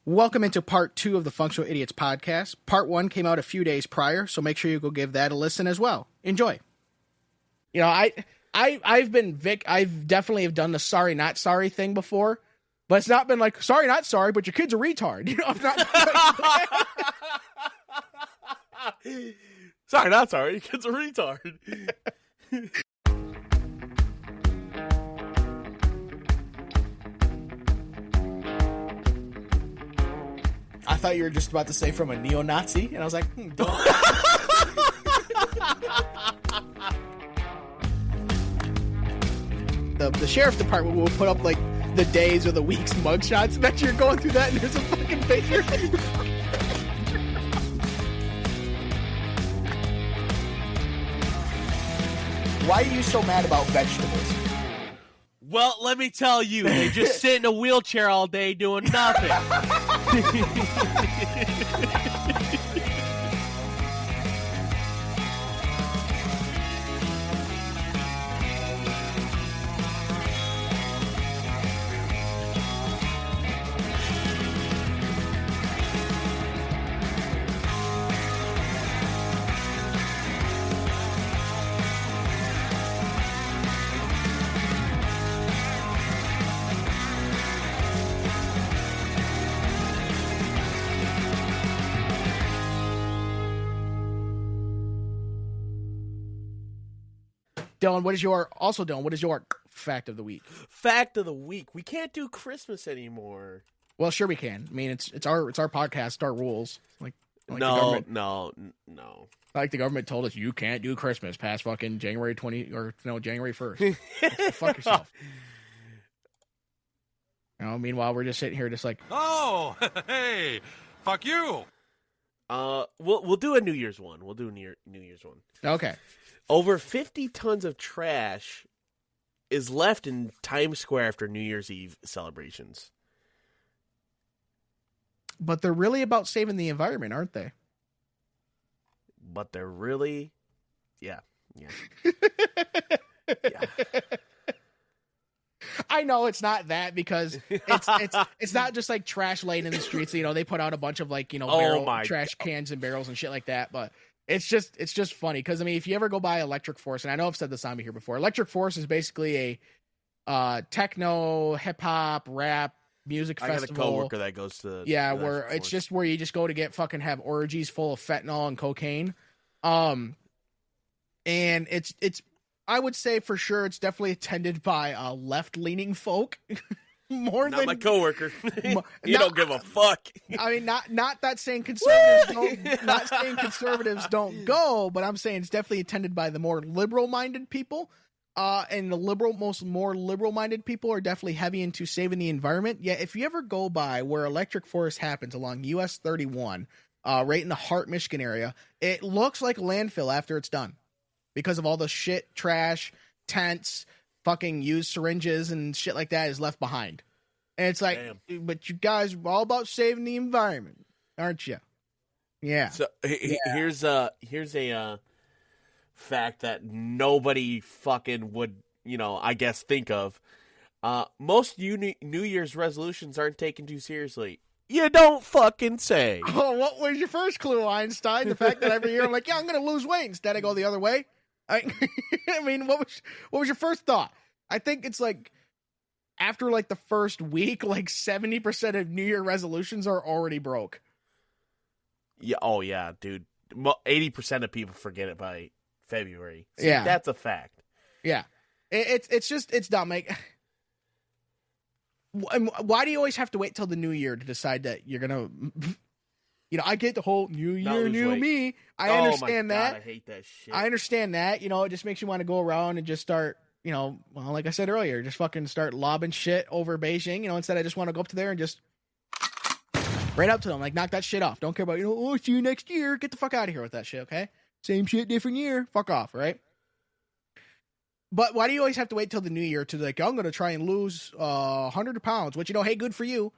Welcome into part 2 of the Functional Idiots podcast. Part 1 came out a few days prior, so make sure you go give that a listen as well. Enjoy. You know, I've been Vic. I've definitely have done the sorry not sorry thing before, but it's not been like sorry not sorry, but your kid's a retard. You know, I've not. Sorry not sorry, your kid's a retard. I thought you were just about to say from a neo-Nazi, and I was like, don't. The sheriff department will put up like the days or the week's mugshots. Bet you're going through that and there's a fucking picture. Why are you so mad about vegetables? Well, let me tell you, they just sit in a wheelchair all day doing nothing. Dylan, what is your fact of the week? Fact of the week: we can't do Christmas anymore. Well, sure we can. I mean, it's our podcast, our rules. Like no. Like the government told us you can't do Christmas past fucking January 1st. Fuck yourself. You know, meanwhile, we're just sitting here just like, oh, hey, fuck you. We'll do a New Year's one. We'll do a New Year's one. Okay. Over 50 tons of trash is left in Times Square after New Year's Eve celebrations. But they're really about saving the environment, aren't they? But they're really... Yeah. Yeah. I know it's not that it's not just like trash laying in the streets. You know, they put out a bunch of like, you know, trash cans and barrels and shit like that. But it's just funny because I mean, if you ever go by Electric Force, and I know I've said this on me here before, Electric Force is basically a techno, hip hop, rap music festival. I got a coworker that goes to where it's just where you just go to get fucking have orgies full of fentanyl and cocaine. And it's I would say for sure it's definitely attended by left-leaning folk. Not my coworker. You don't give a fuck. I mean, not that saying conservatives don't go, but I'm saying it's definitely attended by the more liberal-minded people. And the more liberal-minded people are definitely heavy into saving the environment. Yeah, if you ever go by where Electric Forest happens along US 31, right in the Hart, Michigan area, it looks like a landfill after it's done. Because of all the shit, trash, tents, fucking used syringes and shit like that is left behind. And it's like, but you guys are all about saving the environment, aren't you? Yeah. So here's a fact that nobody fucking would, I guess think of. Most New Year's resolutions aren't taken too seriously. You don't fucking say. Oh, what was your first clue, Einstein? The fact that every year I'm like, yeah, I'm going to lose weight. Instead I go the other way. I mean, what was your first thought? I think it's like after like the first week, like 70% of New Year resolutions are already broke. Yeah. Oh yeah, dude. 80% of people forget it by February. See, yeah, that's a fact. Yeah, it's dumb. Like, why do you always have to wait till the new year to decide that you're gonna? I get the whole new year, new me. I understand that. I hate that shit. I understand that. It just makes you want to go around and just start, well, like I said earlier, just fucking start lobbing shit over Beijing. Instead I just want to go up to there and just right up to them, like knock that shit off. Don't care about, see you next year. Get the fuck out of here with that shit, okay? Same shit, different year. Fuck off, right? But why do you always have to wait till the new year to like, I'm going to try and lose 100 pounds, which, hey, good for you.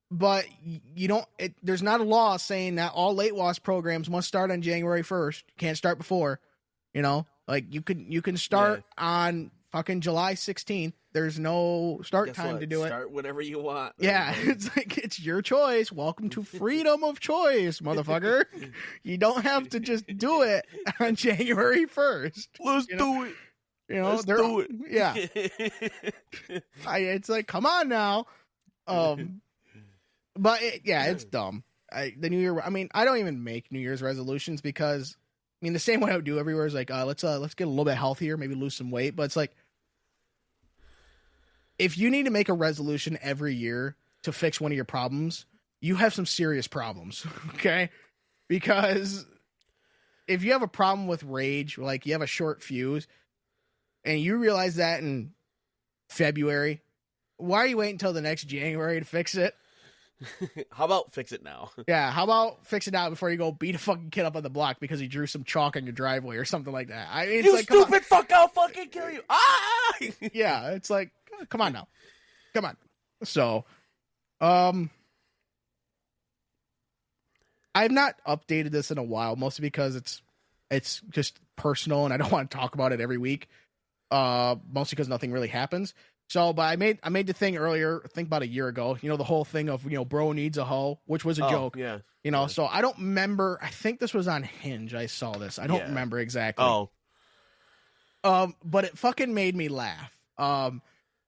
But there's not a law saying that all weight loss programs must start on January 1st. You can't start before, Like you can start on fucking July 16th. There's no start Guess time what? to do it. Start whenever you want. Yeah, it's like, it's your choice. Welcome to freedom of choice, motherfucker. You don't have to just do it on January 1st. Let's do it. You know, Let's do it. Yeah. It's like, come on now. But it's dumb. The New Year, I mean, I don't even make New Year's resolutions because, I mean, the same way I would do everywhere is like, let's get a little bit healthier, maybe lose some weight. But it's like, if you need to make a resolution every year to fix one of your problems, you have some serious problems, okay? Because if you have a problem with rage, like you have a short fuse, and you realize that in February, why are you waiting until the next January to fix it? How about fix it now? Yeah, how about fix it out before you go beat a fucking kid up on the block because he drew some chalk on your driveway or something like that? I mean, it's You like, come on. stupid fuck, I'll fucking kill you. Ah! Yeah, it's like, come on now. Come on. So, I've not updated this in a while, mostly because it's just personal and I don't want to talk about it every week. Mostly because nothing really happens. So, but I made the thing earlier, I think about a year ago, you know, the whole thing of, you know, bro needs a hoe, which was a joke. Yeah. You know, Yeah. so I don't remember, I think this was on Hinge. I saw this. I don't remember exactly. Oh. But it fucking made me laugh.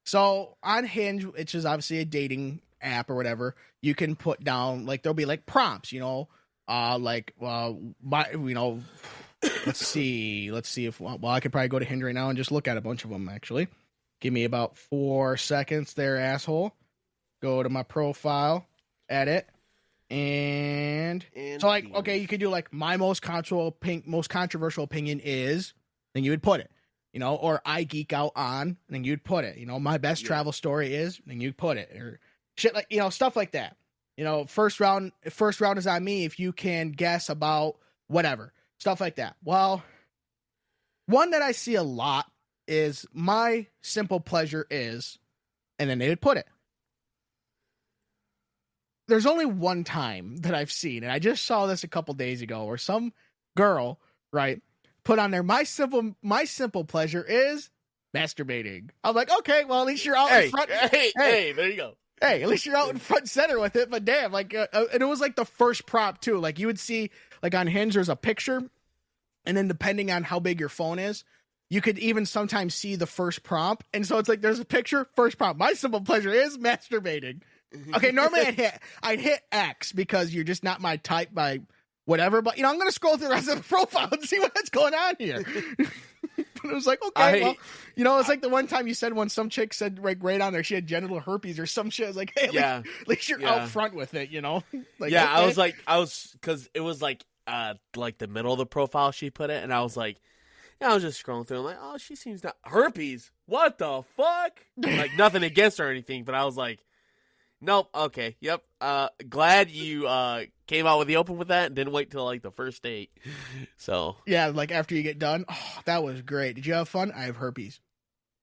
So on Hinge, which is obviously a dating app or whatever, you can put down, like, there'll be like prompts, you know, let's see if, well, I could probably go to Hinge right now and just look at a bunch of them, actually. Give me about 4 seconds there, asshole. Go to my profile, edit, and so, like, okay, you could do, like, my most controversial opinion is, then you would put it, you know, or I geek out on, then you'd put it, you know, my best travel story is, then you'd put it, or shit, like, you know, stuff like that. You know, first round is on me if you can guess about whatever. Stuff like that. Well, one that I see a lot is my simple pleasure is, and then they would put it. There's only one time that I've seen, and I just saw this a couple days ago, where some girl, right, put on there, my simple pleasure is masturbating. I'm like, okay, well, at least you're out in front. Hey, there you go. Hey, at least you're out in front and center with it, but damn, like, and it was like the first prompt too. Like, you would see, like, on Hinge, there's a picture, and then depending on how big your phone is, you could even sometimes see the first prompt. And so it's like, there's a picture, first prompt. My simple pleasure is masturbating. Okay, normally I'd hit X because you're just not my type by whatever, but, you know, I'm going to scroll through the rest of the profile and see what's going on here. But it was like, okay, well, you know, it's like the one time you said when some chick said, like, right on there, she had genital herpes or some shit. I was like, hey, at least you're out front with it, you know? Like, yeah, okay. because it was like the middle of the profile she put it, and I was like, I was just scrolling through. I'm like, oh, she seems not herpes. What the fuck? Like, nothing against her or anything, but I was like, nope. Okay, yep. Glad you came out with the open with that and didn't wait till like the first date. So yeah, like after you get done. Oh, that was great. Did you have fun? I have herpes.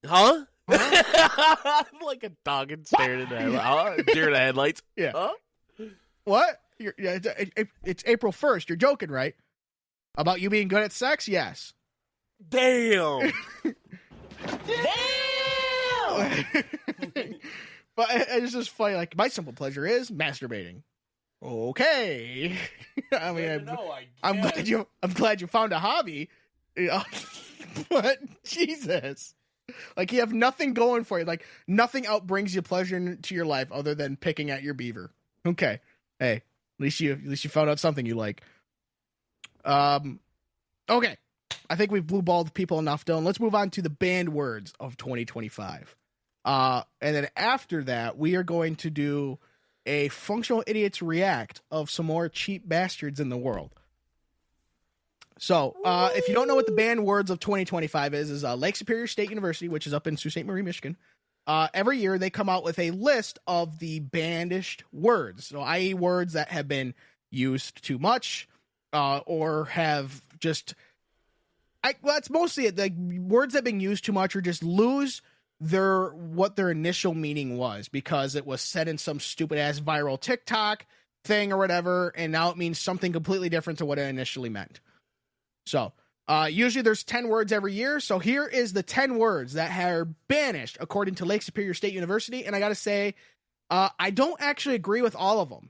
Huh? Like a dog and stared at that. Deer in the headlights. Yeah. Huh? What? It's April 1st. You're joking, right? About you being good at sex? Yes. Damn. But it's just funny. Like, my simple pleasure is masturbating. Okay. I mean, I'm glad you found a hobby. You know? But Jesus, like, you have nothing going for you. Like, nothing out brings you pleasure into your life other than picking at your beaver. Okay. Hey, at least you found out something you like. Okay. I think we've blue balled people enough, Dylan. Let's move on to the banned words of 2025. And then after that, we are going to do a Functional Idiots React of some more cheap bastards in the world. So, if you don't know what the banned words of 2025 is Lake Superior State University, which is up in Sault Ste. Marie, Michigan. Every year they come out with a list of the bandished words. So, i.e. words that have been used too much, or have just... that's mostly it. Like, words that have been used too much or just lose what their initial meaning was because it was said in some stupid ass viral TikTok thing or whatever, and now it means something completely different to what it initially meant. So, Usually there's 10 words every year. So here is the 10 words that are banished according to Lake Superior State University. And I got to say, I don't actually agree with all of them.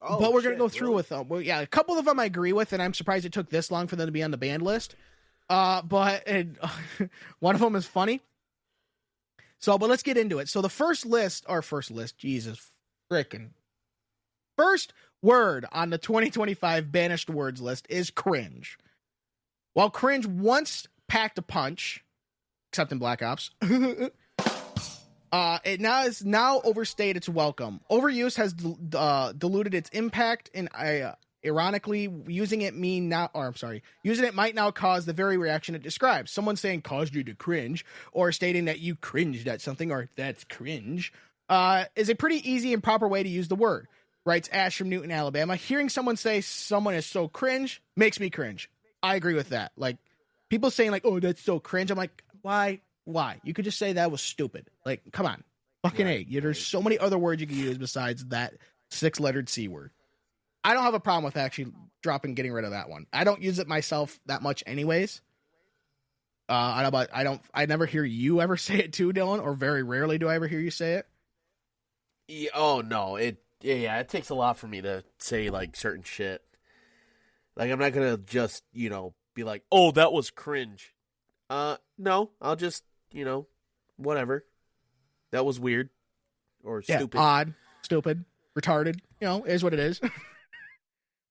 Oh, but we're going to go through with them. Well, yeah, a couple of them I agree with, and I'm surprised it took this long for them to be on the banned list. But one of them is funny. So, but let's get into it. So the first word on the 2025 banished words list is cringe. While cringe once packed a punch, except in Black Ops, it now overstayed its welcome. Overuse has diluted its impact, and ironically, using it might now cause the very reaction it describes. Someone saying caused you to cringe, or stating that you cringed at something, or that's cringe, is a pretty easy and proper way to use the word. Writes Ash from Newton, Alabama. Hearing someone say someone is so cringe makes me cringe. I agree with that. Like, people saying like, oh, that's so cringe. I'm like, why? You could just say that was stupid. Like, come on. Fucking A. There's so many other words you can use besides that 6-lettered C word. I don't have a problem with actually getting rid of that one. I don't use it myself that much anyways. I never hear you ever say it too, Dylan, or very rarely do I ever hear you say it. Yeah, oh, no. It takes a lot for me to say, like, certain shit. Like, I'm not going to just, be like, oh, that was cringe. No, I'll just, whatever. That was weird. Or stupid. Odd, stupid, retarded, is what it is.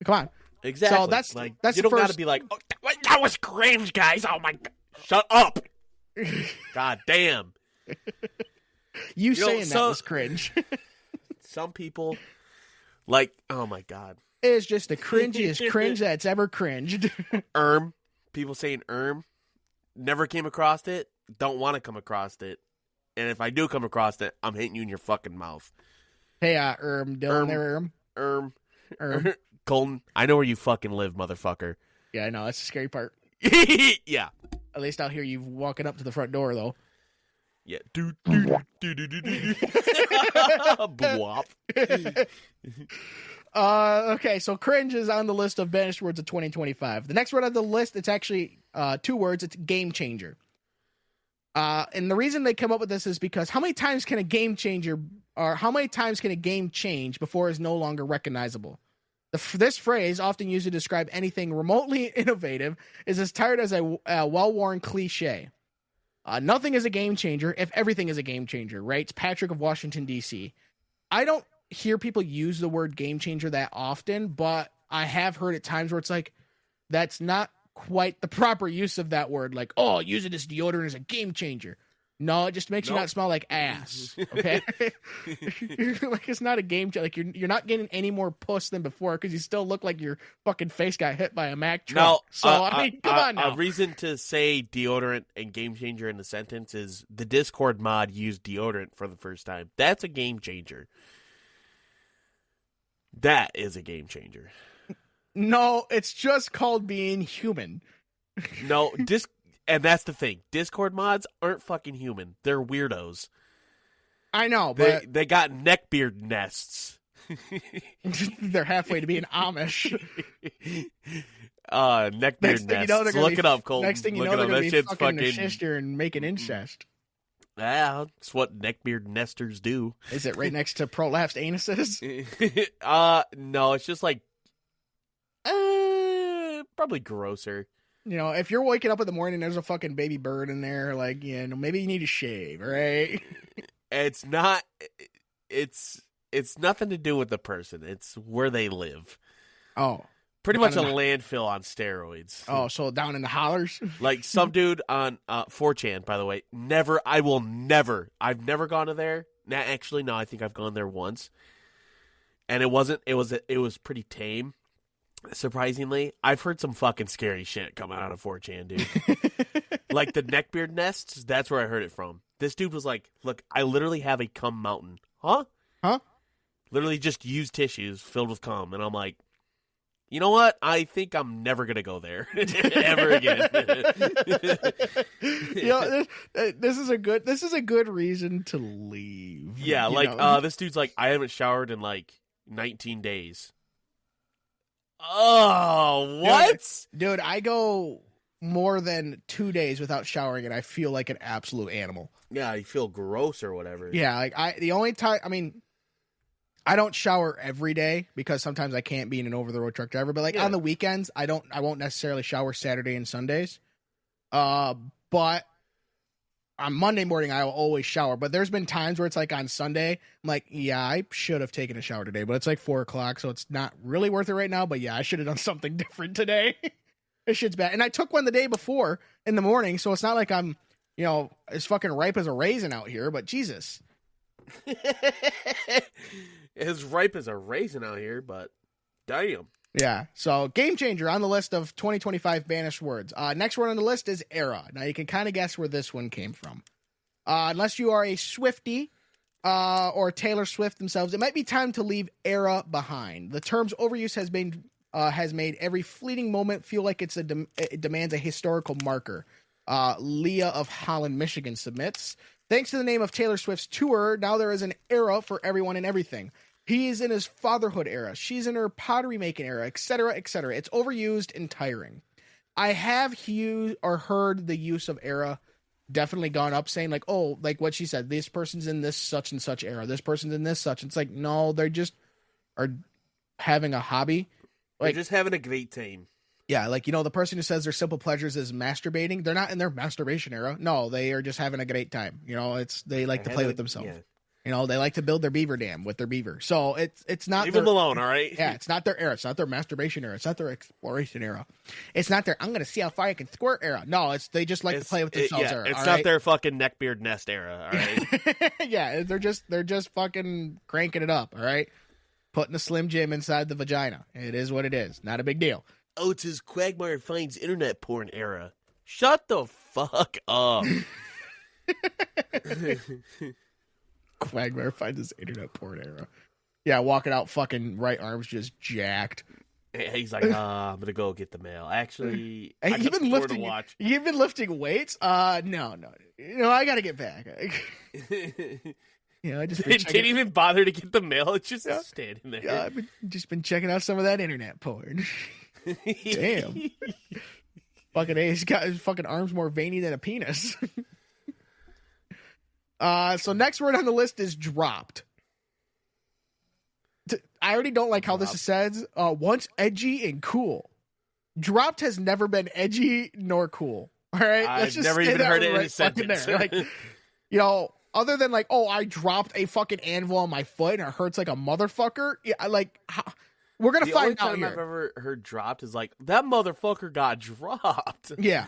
Come on. Exactly. So that's you don't got to be like, oh, that was cringe, guys. Oh, my God. Shut up. God damn. You saying that was cringe. Some people, like, oh, my God. Is just the cringiest cringe that's ever cringed. People saying never came across it, don't want to come across it. And if I do come across it, I'm hitting you in your fucking mouth. Hey, Dylan there, Colton, I know where you fucking live, motherfucker. Yeah, I know. That's the scary part. Yeah. At least I'll hear you walking up to the front door, though. Yeah. Bwop. Okay, so cringe is on the list of banished words of 2025. The next word on the list, it's actually 2 words. It's game changer. And the reason they come up with this is because how many times can a game change before it's no longer recognizable? This phrase, often used to describe anything remotely innovative, is as tired as a well-worn cliche. Nothing is a game changer if everything is a game changer, writes Patrick of Washington, D.C. I don't hear people use the word game changer that often, but I have heard at times where it's like, that's not quite the proper use of that word. Like, oh, use it as deodorant as a game changer. No, it just makes you not smell like ass. Okay. Like, it's not a game changer. Like, you're not getting any more puss than before because you still look like your fucking face got hit by a Mack truck. No, so I mean, come on now. A reason to say deodorant and game changer in the sentence is the Discord mod used deodorant for the first time. That's a game changer. That is a game changer. No, it's just called being human. No, and that's the thing. Discord mods aren't fucking human. They're weirdos. I know, but they got neckbeard nests. They're halfway to being Amish. Neckbeard nests. Look it up, Cole. Next thing you know, they're going to be fucking a sister and making incest. Yeah, that's what neckbeard nesters do. Is it right next to prolapsed anuses? No, it's just like probably grosser. If you're waking up in the morning and there's a fucking baby bird in there, like, maybe you need to shave, right? It's not. It's nothing to do with the person. It's where they live. Oh. Pretty much a landfill on steroids. Oh, so down in the hollers? Like some dude on 4chan, by the way. I've never gone to there. Actually, no, I think I've gone there once. And it was pretty tame, surprisingly. I've heard some fucking scary shit coming out of 4chan, dude. Like the neckbeard nests, that's where I heard it from. This dude was like, look, I literally have a cum mountain. Huh? Literally just used tissues filled with cum. And I'm like, you know what? I think I'm never gonna go there ever again. This is a good reason to leave. Yeah, this dude's like, I haven't showered in like 19 days. Oh, what? Dude, I go more than 2 days without showering and I feel like an absolute animal. Yeah, you feel gross or whatever. Yeah, like the only time, I mean, I don't shower every day because sometimes I can't being an over the road truck driver, but like on the weekends, I won't necessarily shower Saturday and Sundays. But on Monday morning, I will always shower. But there's been times where it's like on Sunday, I'm like, yeah, I should have taken a shower today, but it's like 4:00, so it's not really worth it right now. But yeah, I should have done something different today. This shit's bad. And I took one the day before in the morning, so it's not like I'm, as fucking ripe as a raisin out here, but Jesus. As ripe as a raisin out here, but damn. Yeah, so game changer on the list of 2025 banished words. Next word on the list is era. Now you can kind of guess where this one came from. Unless you are a Swiftie or Taylor Swift themselves, it might be time to leave era behind. The term's overuse has made every fleeting moment feel like it demands a historical marker. Leah of Holland, Michigan submits. Thanks to the name of Taylor Swift's tour, now there is an era for everyone and everything. He's in his fatherhood era. She's in her pottery making era, etc., etc. It's overused and tiring. I have heard the use of era definitely gone up, saying like, oh, like what she said, this person's in this such and such era. This person's in this such. It's like, no, they just are having a hobby. Like, they're just having a great time. Yeah, like, the person who says their simple pleasures is masturbating, they're not in their masturbation era. No, they are just having a great time. They like to play with themselves. Yeah. They like to build their beaver dam with their beaver. So it's not leave them alone, all right? Yeah, it's not their era. It's not their masturbation era. It's not their exploration era. It's not their I'm going to see how far I can squirt era. No, they just like to play with themselves era. It's not their fucking neckbeard nest era, all right? Yeah, they're just fucking cranking it up, all right? Putting a Slim Jim inside the vagina. It is what it is. Not a big deal. Oh, it's his Quagmire finds internet porn era. Shut the fuck up. Quagmire finds his internet porn era. Yeah, walking out fucking right arm's just jacked. He's like, I'm gonna go get the mail. Actually, you've been lifting weights? No. I gotta get back. I just didn't even bother to get the mail. It's just standing there. Yeah, I've just been checking out some of that internet porn. Damn. Fucking A, he's got his fucking arms more veiny than a penis. So next word on the list is dropped. I already don't like how this says. Once edgy and cool. Dropped has never been edgy nor cool. All right? I've never even heard it in a sentence. Like, other than like, oh, I dropped a fucking anvil on my foot and it hurts like a motherfucker. Yeah, like, we're going to find out here. The only time I've ever heard dropped is like, that motherfucker got dropped. Yeah.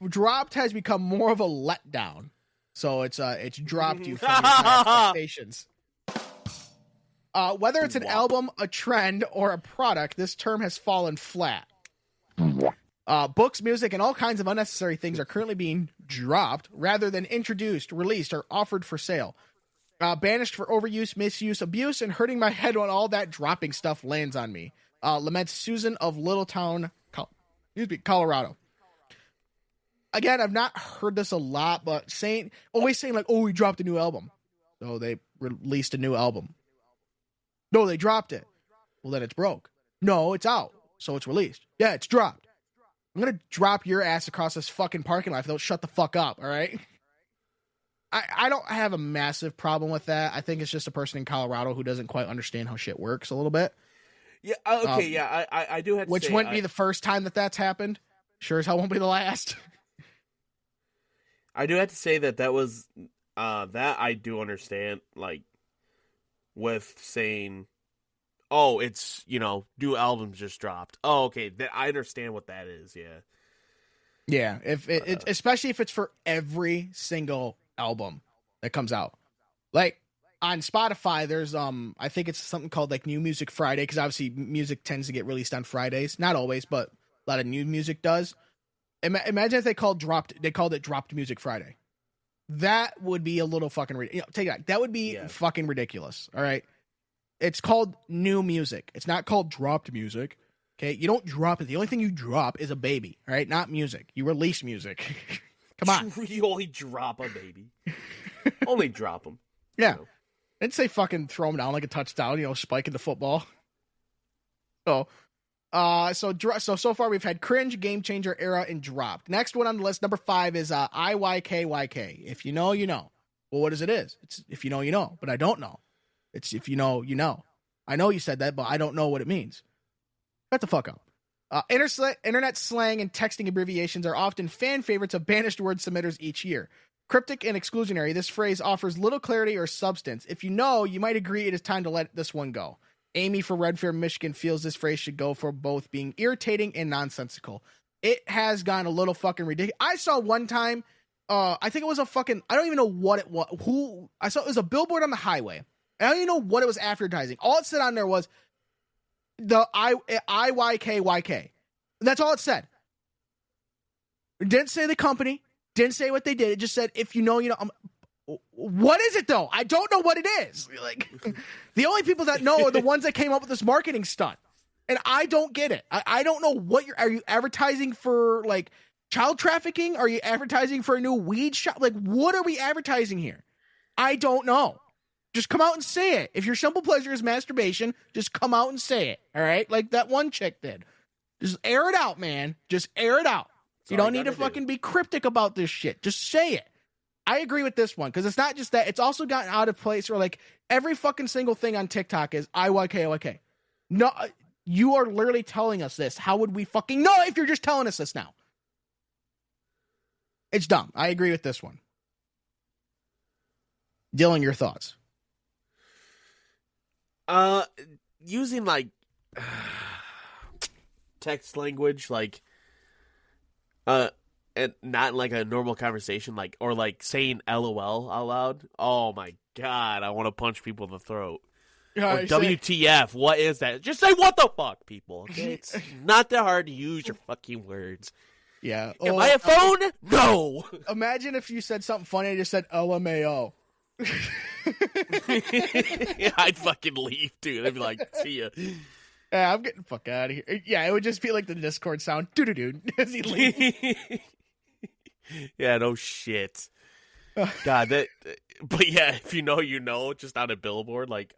Dropped has become more of a letdown. So it's dropped you from your high expectations. Whether it's an album, a trend, or a product, this term has fallen flat. Books, music, and all kinds of unnecessary things are currently being dropped rather than introduced, released, or offered for sale. Banished for overuse, misuse, abuse, and hurting my head when all that dropping stuff lands on me. Laments Susan of Littletown, Colorado. Again, I've not heard this a lot, but always saying like, oh, we dropped a new album. So they released a new album. No, they dropped it. Well, then it's broke. No, it's out. So it's released. Yeah, it's dropped. I'm going to drop your ass across this fucking parking lot if you don't shut the fuck up, all right? I don't have a massive problem with that. I think it's just a person in Colorado who doesn't quite understand how shit works a little bit. Yeah, okay, I do have to which say... Which wouldn't be the first time that's happened. Sure as hell won't be the last. I do have to say that was... that I do understand, like, with saying, oh, it's, new albums just dropped. Oh, okay, I understand what that is, yeah. Yeah, especially if it's for every single album that comes out. Like, on Spotify, there's, I think it's something called, like, New Music Friday, because obviously music tends to get released on Fridays. Not always, but a lot of new music does. Imagine if they called it Dropped Music Friday. That would be a little fucking take that. That would be fucking ridiculous. All right. It's called new music. It's not called dropped music. Okay. You don't drop it. The only thing you drop is a baby. All right. Not music. You release music. Come on. You only drop a baby. Only drop them. Yeah. I'd say fucking throw them down like a touchdown, spiking the football. So So far we've had cringe, game changer, era, and dropped. Next one on the list, number 5 is IYKYK. If you know, you know. Well, what is it? It's if you know, you know, but I don't know. It's if you know, you know. I know you said that, but I don't know what it means. Shut the fuck up. Internet slang and texting abbreviations are often fan favorites of banished word submitters each year. Cryptic and exclusionary, this phrase offers little clarity or substance. If you know, you might agree it is time to let this one go. Amy from Red Fair, Michigan feels this phrase should go for both being irritating and nonsensical. It has gone a little fucking ridiculous. I saw one time, I think it was I don't even know what it was. It was a billboard on the highway. I don't even know what it was advertising. All it said on there was the IYKYK. That's all it said. It didn't say the company. Didn't say what they did. It just said, if you know, you know. What is it, though? I don't know what it is. Like, the only people that know are the ones that came up with this marketing stunt. And I don't get it. I don't know what are you advertising for, like, child trafficking? Are you advertising for a new weed shop? Like, what are we advertising here? I don't know. Just come out and say it. If your simple pleasure is masturbation, just come out and say it. All right? Like that one chick did. Just air it out, man. Just air it out. You don't need to fucking be cryptic about this shit. Just say it. I agree with this one because it's not just that. It's also gotten out of place where like every fucking single thing on TikTok is IYKYK. No, you are literally telling us this. How would we fucking know if you're just telling us this now? It's dumb. I agree with this one. Dylan, your thoughts? Using like text language, like and not like a normal conversation, like or like saying LOL out loud. Oh my god, I want to punch people in the throat. Or WTF? What is that? Just say what the fuck, people. Okay, it's not that hard to use your fucking words. Yeah. Am I a phone? No. Imagine if you said something funny and just said LMAO. I'd fucking leave, dude. I'd be like, see ya. Yeah, I'm getting the fuck out of here. Yeah, it would just be like the Discord sound. Doo-doo-doo. As he leaves. Yeah, no shit. God, but yeah, if you know, you know, just on a billboard, like,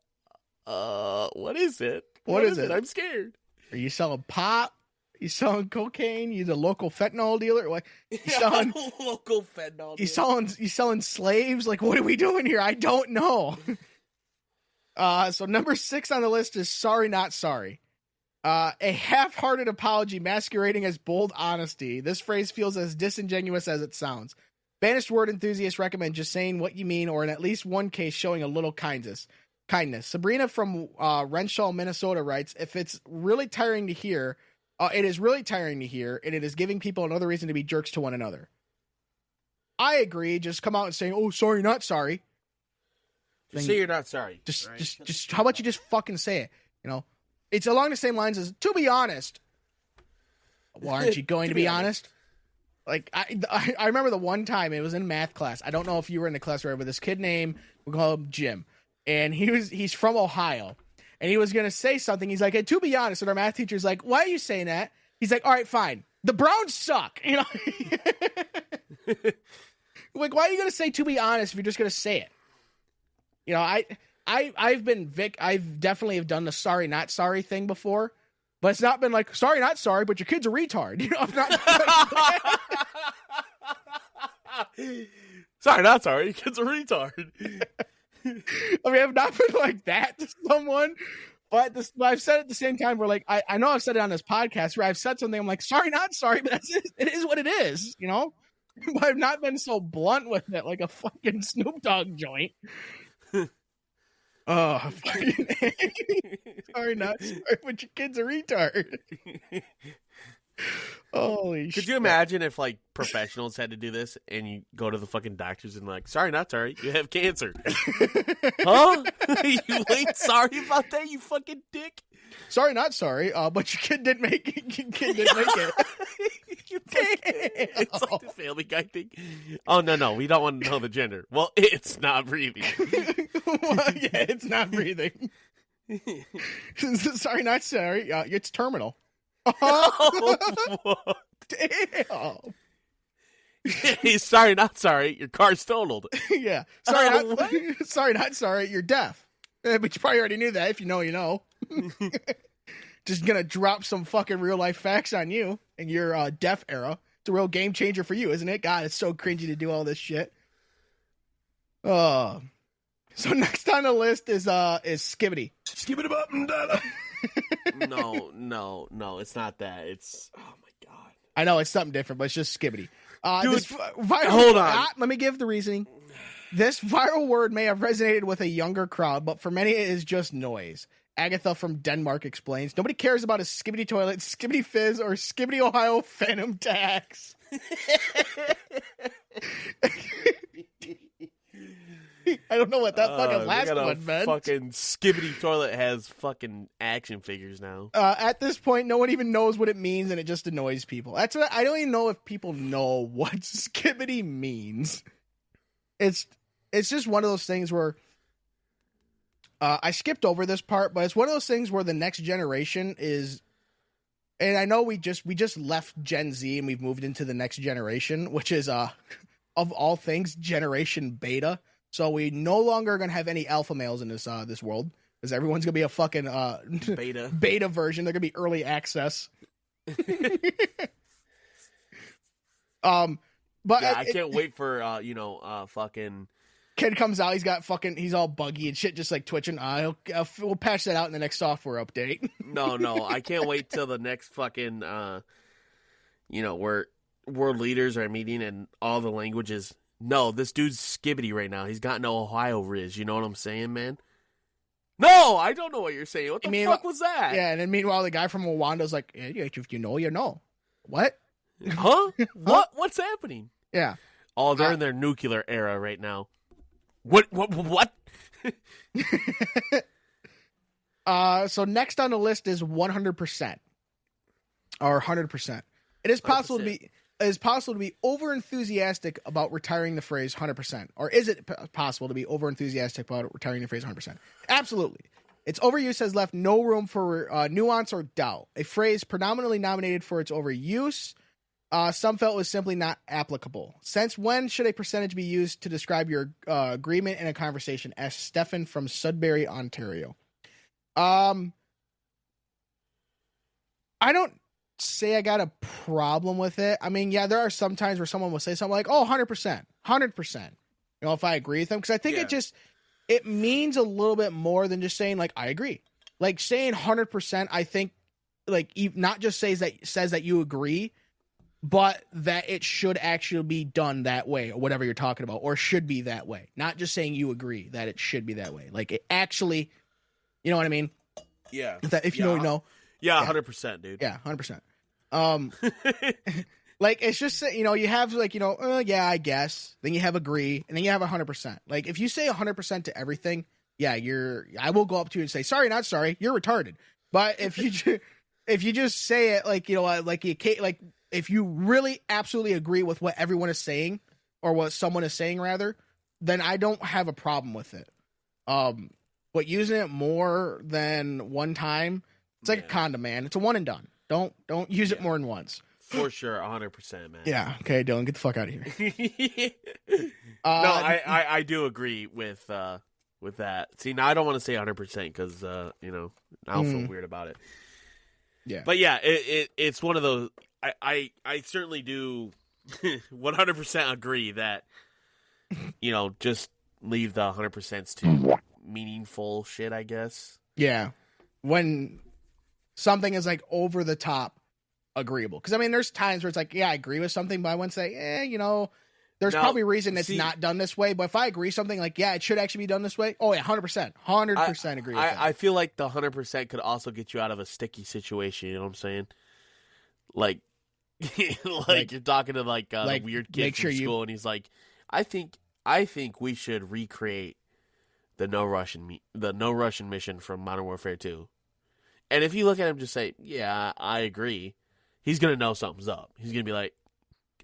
what is it? What is it? I'm scared. Are you selling pot? You selling cocaine? You the local fentanyl dealer? What? You selling local fentanyl dealer. You selling slaves? Like, what are we doing here? I don't know. So number 6 on the list is sorry, not sorry. A half-hearted apology masquerading as bold honesty. This phrase feels as disingenuous as it sounds. Banished word enthusiasts recommend just saying what you mean, or in at least one case showing a little kindness. Sabrina from Renshaw, Minnesota writes, if it's really tiring to hear, it is really tiring to hear, and it is giving people another reason to be jerks to one another. I agree. Just come out and say, oh, sorry, not sorry. Just say you're not sorry. Just how about you just fucking say it? You know, it's along the same lines as, to be honest. Well, aren't you going to be honest? Like, I remember the one time it was in math class. I don't know if you were in the class where, but this kid named, we'll call him Jim. And he's from Ohio. And he was going to say something. He's like, hey, to be honest. And our math teacher's like, why are you saying that? He's like, all right, fine. The Browns suck. You know? Like, why are you going to say to be honest if you're just going to say it? You know, I've definitely have done the sorry, not sorry thing before. But it's not been like, sorry, not sorry, but your kid's a retard. You know, I'm not. Sorry, not sorry. Your kid's a retard. I mean, I've not been like that to someone, but I've said it at the same time where, like, I know I've said it on this podcast where I've said something, I'm like, sorry, not sorry, but that's it. It is what it is, you know? But I've not been so blunt with it like a fucking Snoop Dogg joint. Oh, sorry, not sorry, but your kid's a retard. Holy shit. Could you imagine if, like, professionals had to do this and you go to the fucking doctors and, like, sorry, not sorry, you have cancer. Huh? You ain't sorry about that, you fucking dick? Sorry, not sorry, but your kid didn't make it. Your kid didn't make it. It's like the Family Guy thing. Oh, no, we don't want to know the gender. Well, it's not breathing. Well, yeah, it's not breathing. Sorry, not sorry, it's terminal. Oh, damn. Sorry, not sorry. Your car's totaled. Yeah. Sorry, not sorry. You're deaf. But you probably already knew that. If you know, you know. Just gonna drop some fucking real life facts on you in your deaf era. It's a real game changer for you, isn't it? God, it's so cringy to do all this shit. So next on the list is Skibbity. Skibbity button dollar. No, it's not that. It's oh my god. I know it's something different, but it's just Skibbity. Dude, hold on. Let me give the reasoning. This viral word may have resonated with a younger crowd, but for many it is just noise. Agatha from Denmark explains, nobody cares about a Skibbity toilet, Skibbity fizz, or Skibbity Ohio phantom tax. I don't know what that fucking last one meant. Fucking Skibbity toilet has fucking action figures now. At this point, no one even knows what it means, and it just annoys people. That's what I don't even know if people know what Skibbity means. It's just one of those things where I skipped over this part, but it's one of those things where the next generation is, and I know we just left Gen Z and we've moved into the next generation, which is of all things Generation Beta. So we no longer are gonna have any alpha males in this world, because everyone's gonna be a fucking beta version. They're gonna be early access. But yeah, I can't wait for fucking kid comes out. He's all buggy and shit, just like twitching. We'll patch that out in the next software update. No, I can't wait till the next fucking where world leaders are meeting and all the languages. No, this dude's Skibbity right now. He's got no Ohio Riz. You know what I'm saying, man? No, I don't know what you're saying. What the fuck was that? Yeah, and then meanwhile, the guy from Rwanda's like, hey, if you know, you know. What? Huh? What's happening? Yeah. Oh, they're in their nuclear era right now. What? So next on the list is 100%. Or 100%. It is possible 100%. It is possible to be over-enthusiastic about retiring the phrase 100%. Or is it possible to be over-enthusiastic about retiring the phrase 100%? Absolutely. Its overuse has left no room for nuance or doubt. A phrase predominantly nominated for its overuse, some felt was simply not applicable. Since when should a percentage be used to describe your agreement in a conversation? Asked Stefan from Sudbury, Ontario. I don't say I got a problem with it. I mean, yeah, there are some times where someone will say something like, oh, 100%. You know, if I agree with them, because I think it means a little bit more than just saying, like, I agree. Like, saying 100%, I think, like, not just says that you agree, but that it should actually be done that way, or whatever you're talking about, or should be that way. Not just saying you agree that it should be that way. Like, it actually, you know what I mean? Yeah. If you know. Yeah, 100%, dude. Yeah, 100%. Like, it's just, you know, you have, like, you know, yeah, I guess. Then you have agree, and then you have 100%. Like, if you say 100% to everything, yeah, I will go up to you and say, sorry, not sorry, you're retarded. But if you just say it, like, you know, like if you really absolutely agree with what everyone is saying, or what someone is saying, rather, then I don't have a problem with it. But using it more than one time, it's like a condom, man. It's a one and done. Don't use it more than once. For sure, 100%, man. Yeah. Okay, Dylan, get the fuck out of here. No, I do agree with that. See, now I don't want to say 100% because you know, I'll feel weird about it. Yeah. But yeah, it's one of those. I certainly do 100% agree that, you know, just leave the 100% to meaningful shit, I guess. Yeah. When something is like over the top agreeable. Because I mean, there's times where it's like, yeah, I agree with something, but I wouldn't say, you know, there's probably a reason it's not done this way. But if I agree something like, yeah, it should actually be done this way. Oh yeah, 100%. 100% agree with that. I feel like the 100% could also get you out of a sticky situation. You know what I'm saying? Like you're talking to like a weird kid from school, and he's like, I think we should recreate the no Russian mission from Modern Warfare 2. And if you look at him, just say, yeah, I agree. He's gonna know something's up. He's gonna be like,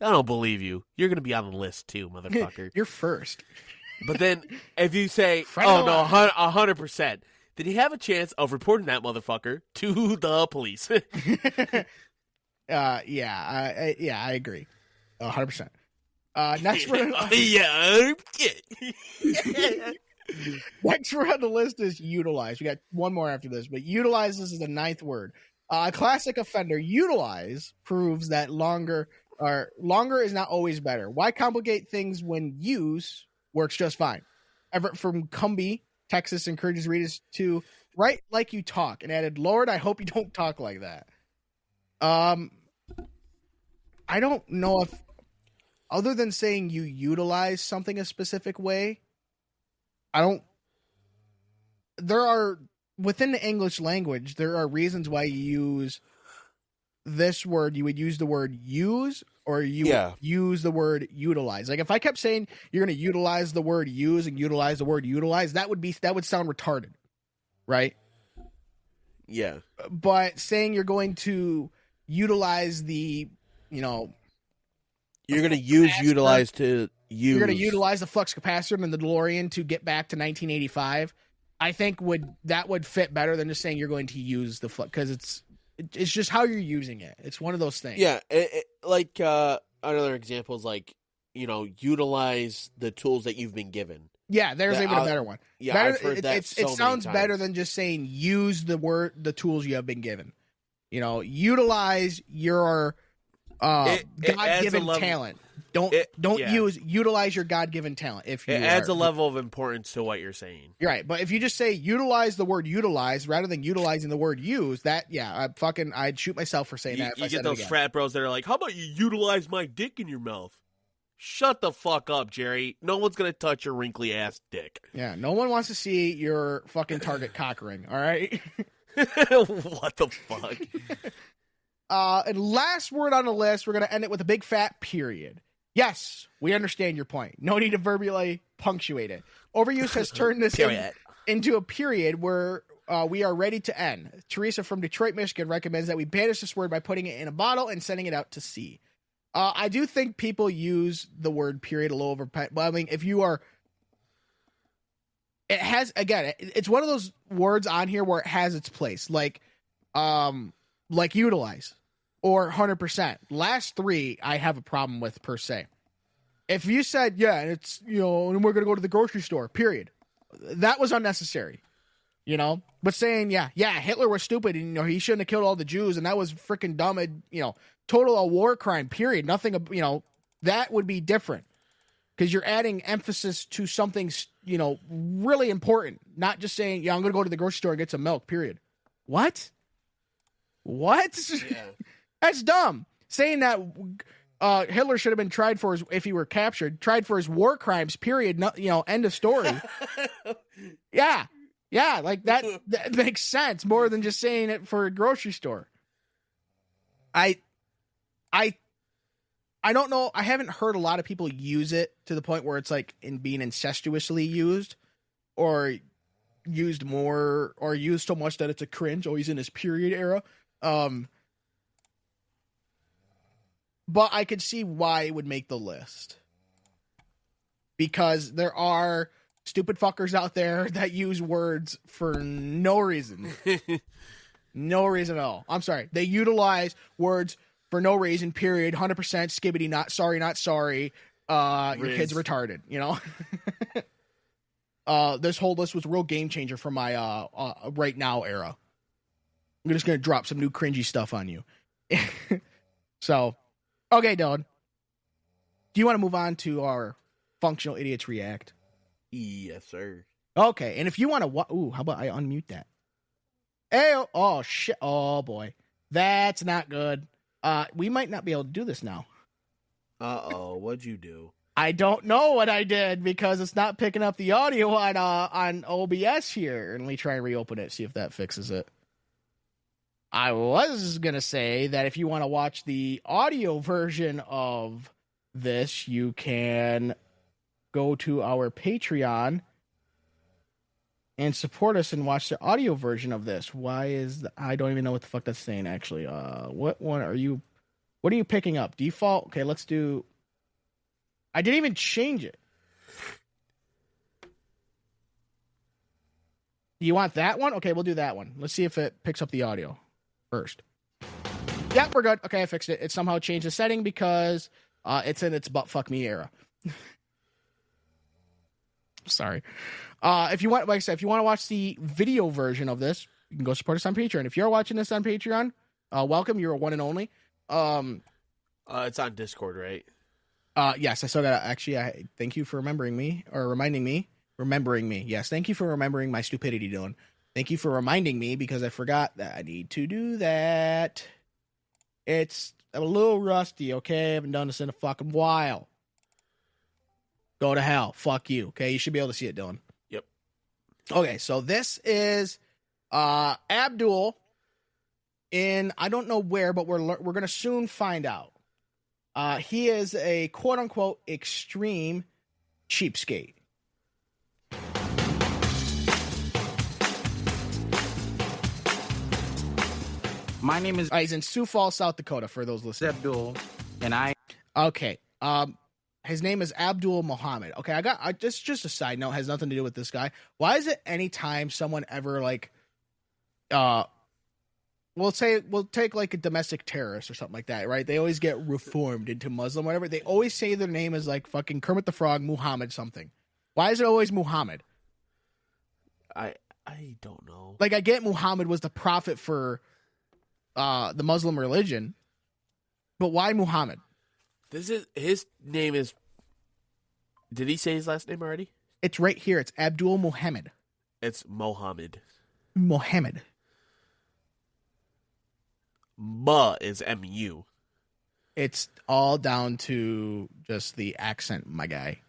I don't believe you. You're gonna be on the list too, motherfucker. You're first. But then if you say, oh no, 100%, then you have a chance of reporting that motherfucker to the police. Yeah, I agree. 100%. Next one. Next word on the list is utilize. We got one more after this, but utilize is the ninth word. Classic offender. Utilize proves that longer is not always better. Why complicate things when use works just fine? Everett from Cumbie, Texas, encourages readers to write like you talk, and added, "Lord, I hope you don't talk like that." I don't know if, other than saying you utilize something a specific way, there are, within the English language, there are reasons why you use this word. You would use the word use, or you would use the word utilize. Like if I kept saying you're going to utilize the word use and utilize the word utilize, that would sound retarded, right? Yeah. But saying you're going to utilize the, you're going to utilize to use. You're going to utilize the flux capacitor and the DeLorean to get back to 1985. I think that would fit better than just saying you're going to use the flux, because it's just how you're using it. It's one of those things. Yeah, another example is utilize the tools that you've been given. Yeah, there's even a better one. Yeah, better, I've heard that so many times. It sounds better than just saying use the tools you have been given. Utilize your God-given talent. Utilize your God-given talent. It adds a level of importance to what you're saying. You're right, but if you just say utilize the word utilize rather than utilizing the word use, I'd shoot myself for saying that. You get those frat bros that are like, "How about you utilize my dick in your mouth?" Shut the fuck up, Jerry. No one's gonna touch your wrinkly ass dick. Yeah, no one wants to see your fucking Target cock ring. All right. What the fuck? And last word on the list, we're gonna end it with a big fat period. Yes, we understand your point. No need to verbally punctuate it. Overuse has turned this into a period where we are ready to end. Teresa from Detroit, Michigan recommends that we banish this word by putting it in a bottle and sending it out to sea. I do think people use the word period a little over, but I mean, if you are, it has, again, it's one of those words on here where it has its place, like utilize or 100%. Last three, I have a problem with per se. If you said, yeah, and it's, and we're going to go to the grocery store, period. That was unnecessary, but saying, yeah, Hitler was stupid and, he shouldn't have killed all the Jews. And that was freaking dumb. And, total a war crime, period. Nothing, that would be different because you're adding emphasis to something, really important. Not just saying, yeah, I'm going to go to the grocery store and get some milk, period. What? Yeah. That's dumb. Saying that Hitler should have been tried for if he were captured, tried for his war crimes, period. End of story. Yeah, like that makes sense more than just saying it for a grocery store. I don't know. I haven't heard a lot of people use it to the point where it's like in being incestuously used or used more or used so much that it's a cringe. Oh, he's in his period era. But I could see why it would make the list. Because there are stupid fuckers out there that use words for no reason. No reason at all. I'm sorry. They utilize words for no reason, period. 100% skibbity, not sorry, not sorry. Your kid's retarded, This whole list was a real game changer for my right now era. I'm just going to drop some new cringy stuff on you. So, okay, Dylan. Do you want to move on to our Functional Idiots React? Yes, sir. Okay, and if you want to... how about I unmute that? Hey, oh, shit. Oh, boy. That's not good. We might not be able to do this now. Uh-oh, what'd you do? I don't know what I did because it's not picking up the audio on OBS here. And let me try and reopen it, see if that fixes it. I was going to say that if you want to watch the audio version of this, you can go to our Patreon and support us and watch the audio version of this. I don't even know what the fuck that's saying, actually. What are you picking up? Default? Okay, let's do... I didn't even change it. You want that one? Okay, we'll do that one. Let's see if it picks up the audio first. Yeah, we're good. Okay, I fixed it. It somehow changed the setting because it's in its butt fuck me era. Sorry. If you want, like I said, if you want to watch the video version of this, you can go support us on Patreon. If you're watching this on Patreon, welcome. You're a one and only. It's on Discord, right? Yes, I saw that. Actually, I thank you for remembering me or reminding me. Remembering me. Yes, thank you for remembering my stupidity, Dylan. Thank you for reminding me because I forgot that I need to do that. It's a little rusty, okay? I haven't done this in a fucking while. Go to hell. Fuck you, okay? You should be able to see it, Dylan. Yep. Okay, so this is Abdul in, I don't know where, but we're going to soon find out. He is a quote-unquote extreme cheapskate. My name is He's in Sioux Falls, South Dakota, for those listening. Abdul, and I... Okay. His name is Abdul Muhammad. Okay, I just a side note, has nothing to do with this guy. Why is it anytime someone ever like we'll take like a domestic terrorist or something like that, right? They always get reformed into Muslim, whatever. They always say their name is like fucking Kermit the Frog, Muhammad something. Why is it always Muhammad? I don't know. Like, I get Muhammad was the prophet for the Muslim religion, but why Muhammad? His name is. Did he say his last name already? It's right here. It's Abdul Muhammad. It's Mohammed. Mohammed. Ma is M-U. It's all down to just the accent, my guy.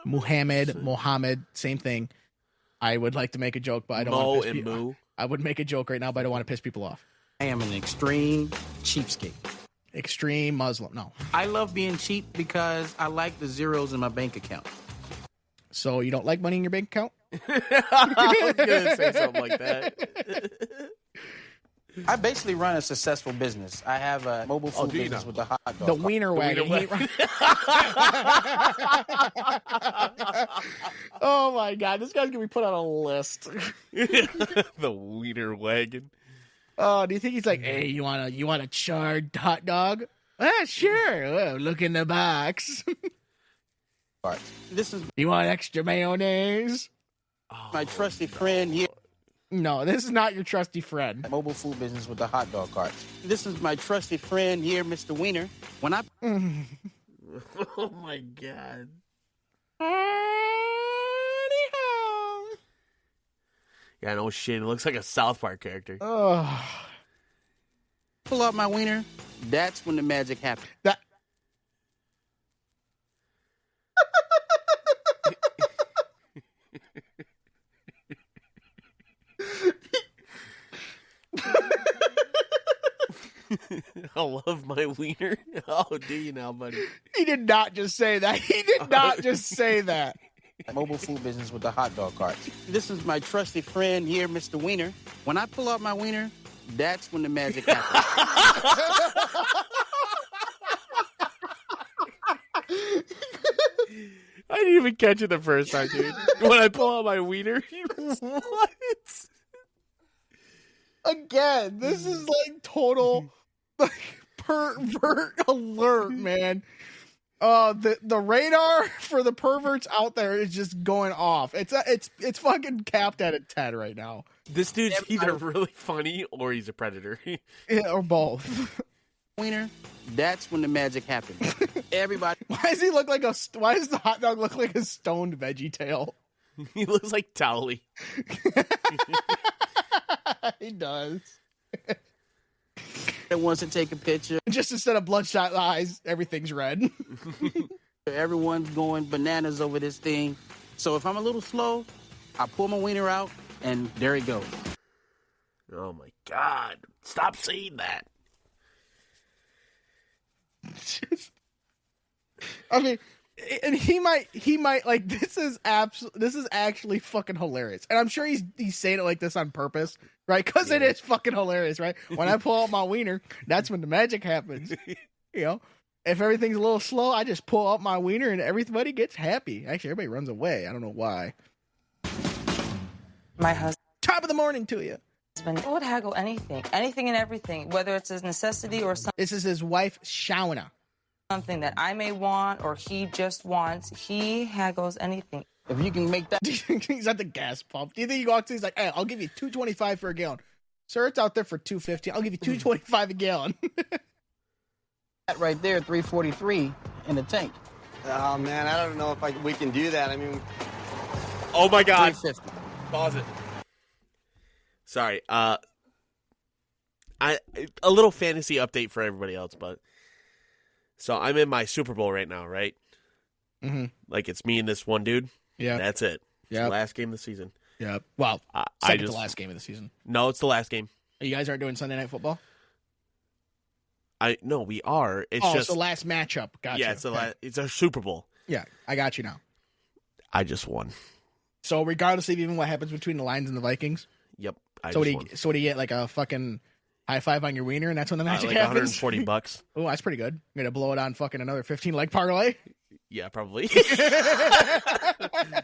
Muhammad, Mohammed, same thing. I would like to make a joke, but I don't want to piss people off. I would make a joke right now, but I don't want to piss people off. I am an extreme cheapskate. Extreme Muslim. No. I love being cheap because I like the zeros in my bank account. So you don't like money in your bank account? I was going to say something like that. I basically run a successful business. I have a mobile food business with the hot dog. The Weiner Wagon. Oh my God, this guy's gonna be put on a list. The Weiner Wagon. Oh, do you think he's like, hey, you want a charred hot dog? Sure. Oh, look in the box. This is You want extra mayonnaise? my trusty friend here. No, this is not your trusty friend. Mobile food business with the hot dog cart. This is my trusty friend here, Mr. Weiner. When I Oh my God. Yeah, no shit. It looks like a South Park character. Oh, pull out my wiener, that's when the magic happens. that. I love my wiener. Oh, do you now, buddy? He did not just say that. He did not just say that. Mobile food business with the hot dog cart. This is my trusty friend here, Mr. Weiner. When I pull out my wiener, that's when the magic happens. I didn't even catch it the first time, dude. When I pull out my wiener. What? Again, this is like total like pervert alert, man. The radar for the perverts out there is just going off. It's fucking capped at a 10 right now. This dude's either really funny or he's a predator. Yeah, or both. Wiener, that's when the magic happens. Everybody. Why does the hot dog look like a stoned Veggie Tail? He looks like Towley. He does. That wants to take a picture. Just instead of bloodshot eyes, everything's red. Everyone's going bananas over this thing. So if I'm a little slow, I pull my wiener out, and there it goes. Oh my God. Stop saying that. I mean, and he might like this is actually fucking hilarious, and I'm sure he's saying it like this on purpose, right? Because it is fucking hilarious, right? When I pull out my wiener, that's when the magic happens. You know, if everything's a little slow, I just pull out my wiener and everybody gets happy. Actually, everybody runs away. I don't know why. My husband. Top of the morning to you. Would haggle anything and everything, whether it's a necessity or This is his wife, Shauna. something that I may want or he just wants. He haggles anything. If you can make that He's at the gas pump. Do you think he walks in? He's like, hey, I'll give you $2.25 for a gallon. Sir, it's out there for $2.50. I'll give you $2.25 a gallon. right there, $3.43 in the tank. Oh, man, I don't know if we can do that. I mean, Oh my God. $3.50. Pause it. Sorry. A little fantasy update for everybody else, but so I'm in my Super Bowl right now, right? Mm-hmm. Like it's me and this one dude. Yeah. That's it. Yeah. The last game of the season. Yeah. Well, second to last game of the season. No, it's the last game. You guys aren't doing Sunday Night Football? No, we are. It's just the last matchup. Gotcha. Yeah, it's our Super Bowl. Yeah, I got you now. I just won. So regardless of even what happens between the Lions and the Vikings. Yep. So what do you get? Like a fucking high five on your wiener, and that's when the magic like happens. $140. Oh, that's pretty good. You're gonna blow it on fucking another 15 leg parlay. Yeah, probably. $3.50.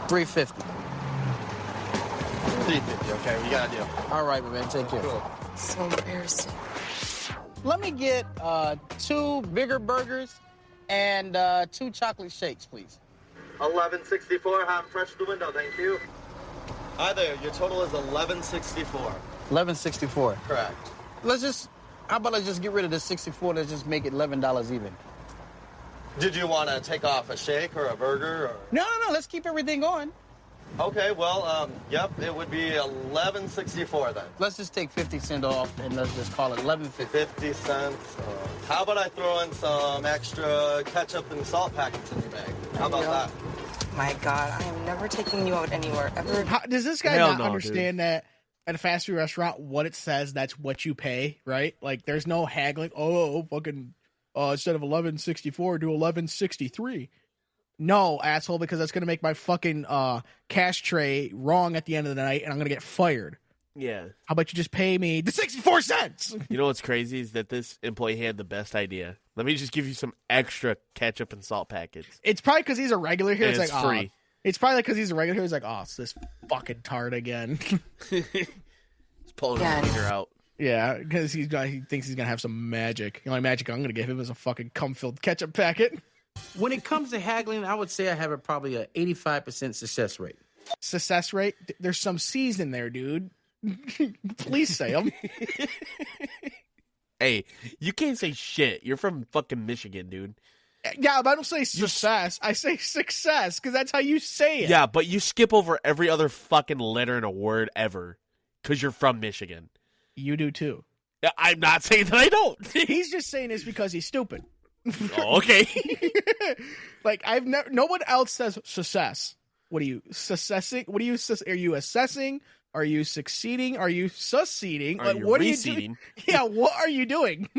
$3.50. Okay, we got a deal. All right, man. Take care. Cool. So embarrassing. Let me get 2 bigger burgers and 2 chocolate shakes, please. 1164, I'm fresh to the window, thank you. Hi there. Your total is 1164. $11.64. Correct. How about I just get rid of the 64? Let's just make it $11 even. Did you want to take off a shake or a burger? Or... No. Let's keep everything going. Okay, well, yep, it would be 1164 then. Let's just take 50 cents off and let's just call it 11.50. 50 cents. How about I throw in some extra ketchup and salt packets in your bag? How about that? My God, I am never taking you out anywhere ever. Does this guy Hell not no, understand that at a fast food restaurant, what it says, that's what you pay, right? Like, there's no haggling. Fucking, instead of 11.64, do 11.63. No, asshole, because that's going to make my fucking cash tray wrong at the end of the night, and I'm going to get fired. Yeah. How about you just pay me the 64 cents? You know what's crazy is that this employee had the best idea. Let me just give you some extra ketchup and salt packets. It's probably because he's a regular here. And It's it's like, free. It's probably because he's a regular here. He's like, it's this fucking tart again. He's pulling his finger out. Yeah, because he thinks he's going to have some magic. The only magic I'm going to give him is a fucking cum-filled ketchup packet. When it comes to haggling, I would say I have probably an 85% success rate. Success rate? There's some C's in there, dude. Please say them. Hey, you can't say shit. You're from fucking Michigan, dude. Yeah, but I don't say success. I say success because that's how you say it. Yeah, but you skip over every other fucking letter in a word ever because you're from Michigan. You do too. Yeah, I'm not saying that I don't. He's just saying this because he's stupid. Oh, okay. Like no one else says success. What are you successing? What are you? Are you assessing? Are you succeeding? Are you succeeding? Are you what reseeding? are you doing? Yeah, what are you doing?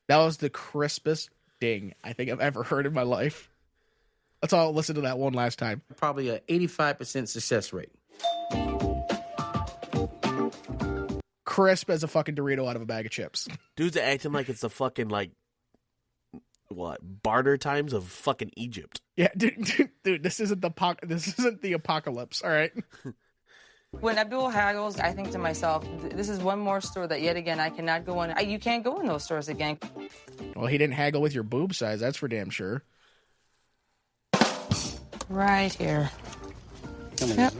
That was the crispest ding I think I've ever heard in my life. Let's all listen to that one last time. Probably an 85% success rate. Crisp as a fucking Dorito out of a bag of chips. Dude's acting like it's the fucking, barter times of fucking Egypt. Yeah, dude, this isn't the apocalypse, all right? When Abdul haggles, I think to myself, this is one more store that yet again I cannot go in. You can't go in those stores again. Well, he didn't haggle with your boob size, that's for damn sure. Right here. Yep.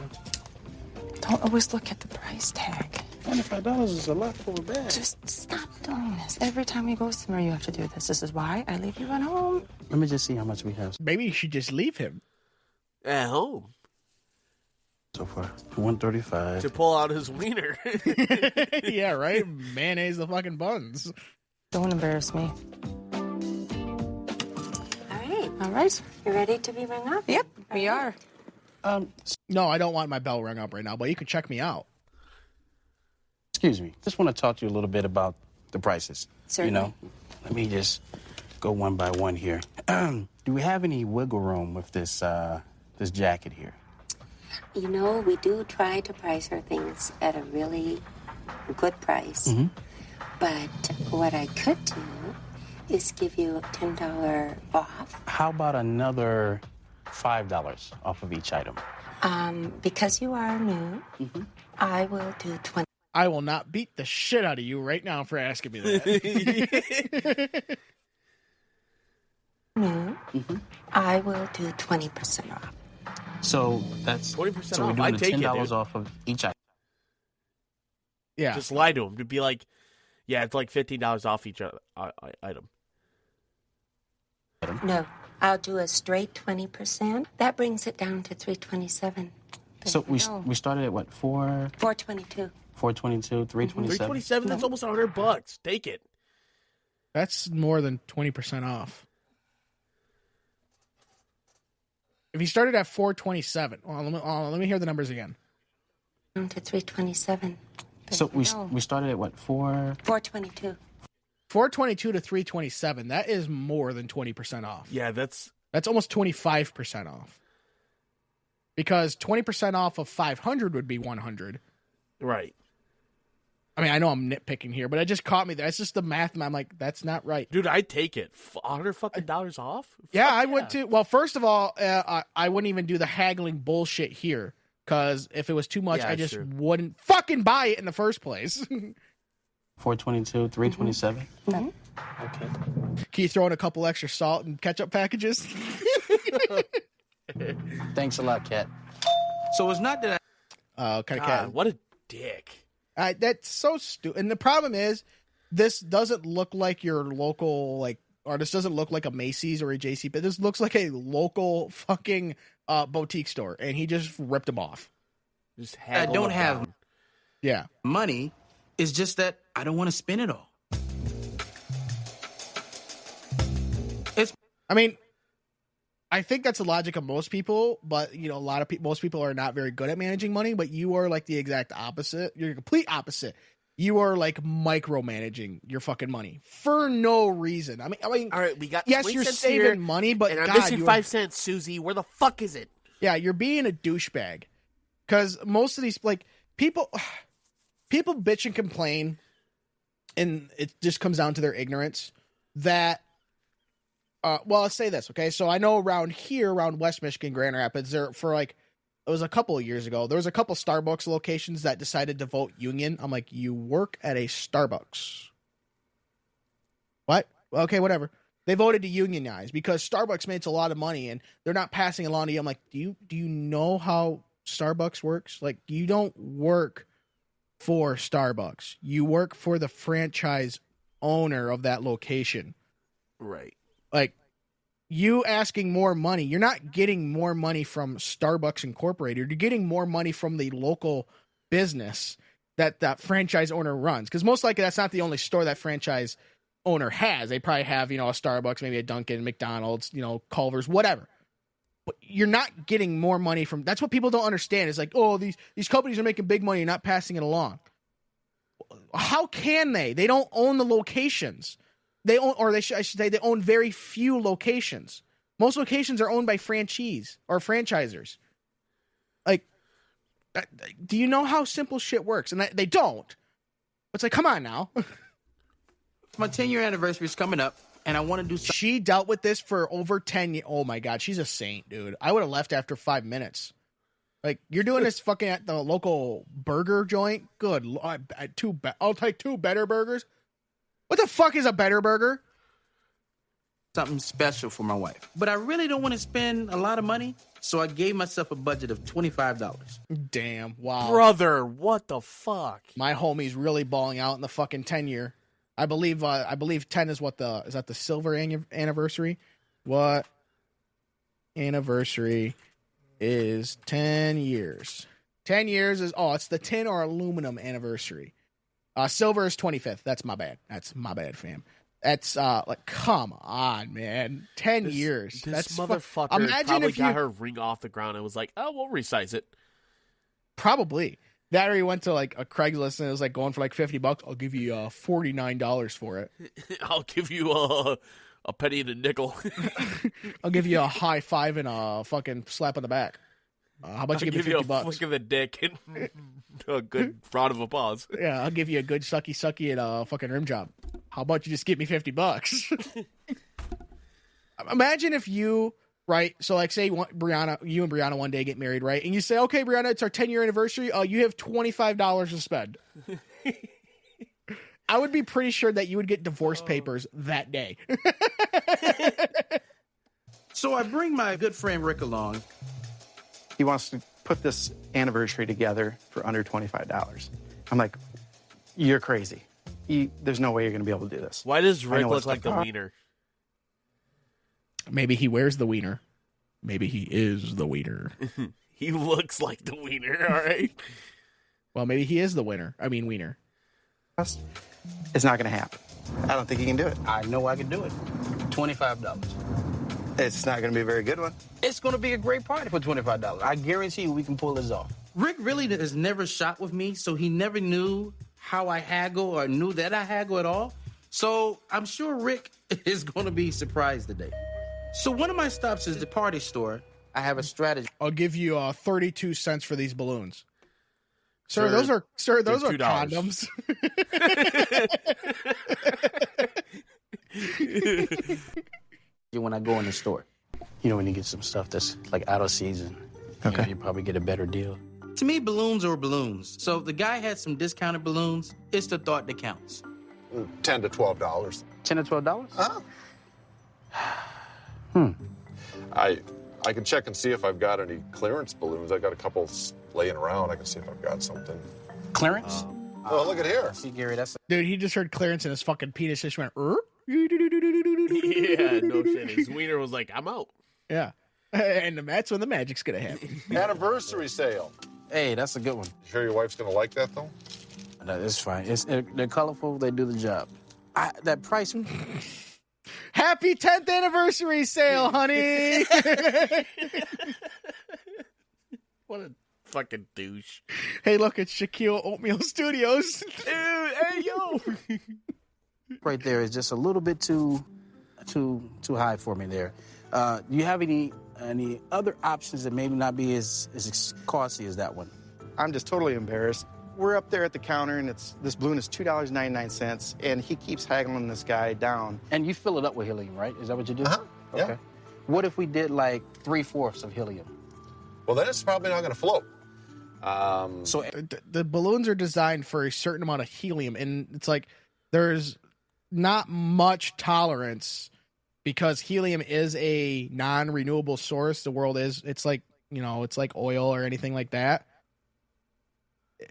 Don't always look at the price tag. $25 is a lot for a bag. Just stop doing this. Every time you go somewhere, you have to do this. This is why I leave you at home. Let me just see how much we have Maybe you should just leave him. At home. so far. $135. To pull out his wiener. Yeah, right? Mayonnaise the fucking buns. Don't embarrass me. All right. You ready to be rung up? Yep, we are. No, I don't want my bell rung up right now, but you can check me out. Excuse me. Just want to talk to you a little bit about the prices. Certainly. Let me just go one by one here. Do we have any wiggle room with this jacket here? You know, we do try to price our things at a really good price. Mm-hmm. But what I could do is give you a $10 off. How about another $5 off of each item? Because you are new, I will do 20. I will not beat the shit out of you right now for asking me that. No. I will do 20% off. So that's 20% so we're off. doing I'd the take it, $10 dude. off of each item. Yeah. Just lie to him to be like, yeah, it's like $15 off each item. No, I'll do a straight 20%. That brings it down to $327. So we started at what, $422. $422, $327. $327. That's almost $100. Take it. That's more than 20% off. If you started at 427, let me hear the numbers again. Down to $327. So we started at what, $422. 422 to 327. That is more than 20% off. Yeah, that's almost 25% off. Because 20% off of 500 would be 100. right. I mean, I know I'm nitpicking here, but it just caught me there. It's just the math. I'm like, that's not right. Dude, I'd take it. $100 off? Yeah, Fuck I would too. Well, first of all, I wouldn't even do the haggling bullshit here. Because if it was too much, Yeah, I just sure. wouldn't fucking buy it in the first place. 422, 327? Mm-hmm. Okay. Can you throw in a couple extra salt and ketchup packages? Thanks a lot, Kat. So it's not that Kind of God, what a dick. That's so stupid. And the problem is, this doesn't look like your local, or this doesn't look like a Macy's or a JC, but this looks like a local fucking boutique store, and he just ripped them off. Just I don't have Yeah. money. It's just that I don't want to spend it all. I mean, I think that's the logic of most people, but a lot of people, most people are not very good at managing money, but you are like the exact opposite. You're the complete opposite. You are like micromanaging your fucking money for no reason. I mean, all right, we got yes, 20 you're cents saving here, money, but and I'm God, missing 5 cents, Susie. Where the fuck is it? Yeah, you're being a douchebag. Because most of these, people bitch and complain, and it just comes down to their ignorance, that, well, let's say this, okay? So I know around West Michigan, Grand Rapids, it was a couple of years ago, there was a couple Starbucks locations that decided to vote union. I'm like, you work at a Starbucks. What? Okay, whatever. They voted to unionize because Starbucks makes a lot of money and they're not passing along to you. I'm like, do you know how Starbucks works? Like, you don't work for Starbucks. You work for the franchise owner of that location. Right. Like, you asking more money, you're not getting more money from Starbucks Incorporated. You're getting more money from the local business that franchise owner runs. Because most likely that's not the only store that franchise owner has. They probably have, a Starbucks, maybe a Dunkin', McDonald's, Culver's, whatever. But you're not getting more money from. That's what people don't understand. It's like, oh, these companies are making big money, you're not passing it along. How can they? They don't own the locations. They own, or I should say, they own very few locations. Most locations are owned by franchisees or franchisers. Like, do you know how simple shit works? And they don't. It's like, come on now. My 10-year anniversary is coming up, and I want to do something. She dealt with this for over 10 years. Oh my God, she's a saint, dude. I would have left after 5 minutes. Like, you're doing this fucking at the local burger joint? Good Lord. I'll take 2 better burgers. What the fuck is a better burger? Something special for my wife. But I really don't want to spend a lot of money, so I gave myself a budget of $25. Damn, wow. Brother, what the fuck? My homie's really balling out in the fucking 10-year. I believe 10 is is that the silver anniversary? What anniversary is 10 years? 10 years is, it's the tin or aluminum anniversary. Silver is 25th. That's my bad. Fam. That's come on, man. 10 years. This That's motherfucker imagine probably if got her ring off the ground and was like, oh, we'll resize it. Probably. That or he went to a Craigslist and it was going for $50. I'll give you $49 for it. I'll give you a penny and a nickel. I'll give you a high five and a fucking slap on the back. How about you give me $50? A flick of the dick and a good round of applause. Yeah, I'll give you a good sucky and a fucking rim job. How about you just give me $50? Imagine if you, right? So say you and Brianna one day get married, right? And you say, okay, Brianna, it's our 10-year anniversary. You have $25 to spend. I would be pretty sure that you would get divorce papers that day. So I bring my good friend Rick along. He wants to put this anniversary together for under $25. I'm like, you're crazy. There's no way you're going to be able to do this. Why does Rick know look it's like the tough. wiener? Maybe he wears the wiener. Maybe he is the wiener. He looks like the wiener, all right? Well, maybe he is the winner. I mean, wiener. It's not going to happen. I don't think he can do it. I know I can do it. $25. It's not going to be a very good one. It's going to be a great party for $25. I guarantee you we can pull this off. Rick really has never shot with me, so he never knew how I haggle or knew that I haggle at all. So I'm sure Rick is going to be surprised today. So one of my stops is the party store. I have a strategy. I'll give you 32 cents for these balloons. Sir, Sir, those are $2. condoms. When I go in the store, when you get some stuff that's like out of season, you probably get a better deal. To me, balloons are balloons. So if the guy had some discounted balloons, it's the thought that counts. $10 to $12. $10 to $12? I can check and see if I've got any clearance balloons. I got a couple laying around. I can see if I've got something. Clearance? Oh, look at here. See, Gary, that's... Dude, he just heard clearance and his fucking penis just went, Yeah, no shit. His wiener was like, I'm out. yeah. And that's when the magic's going to happen. Anniversary sale. Hey, that's a good one. You sure your wife's going to like that, though? No, it's fine. They're colorful. They do the job. That price... Happy 10th anniversary sale, honey. What a fucking douche. Hey, look, it's Shaquille Oatmeal Studios. Dude, hey, yo. right there is just a little bit too high for me there. Do you have any other options that maybe not be as costly as that one? I'm just totally embarrassed. We're up there at the counter, and this balloon is $2.99, and he keeps haggling this guy down. And you fill it up with helium, right? Is that what you do? Uh-huh. Okay. Yeah. What if we did like 3/4 of helium? Well, then it's probably not going to float. So The balloons are designed for a certain amount of helium, and it's like there's not much tolerance because helium is a non-renewable source. The world is. It's like oil or anything like that.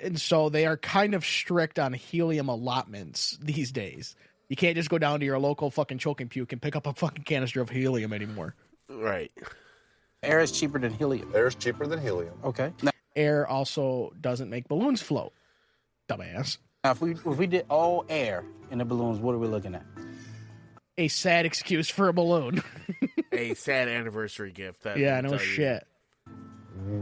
And so they are kind of strict on helium allotments these days. You can't just go down to your local fucking Choke and Puke and pick up a fucking canister of helium anymore. Right. air is cheaper than helium. Air is cheaper than helium. Okay. Now, Air also doesn't make balloons float. Dumbass. if we did all air in the balloons, what are we looking at? A sad excuse for a balloon. A sad anniversary gift. That Yeah, will no tell you. shit.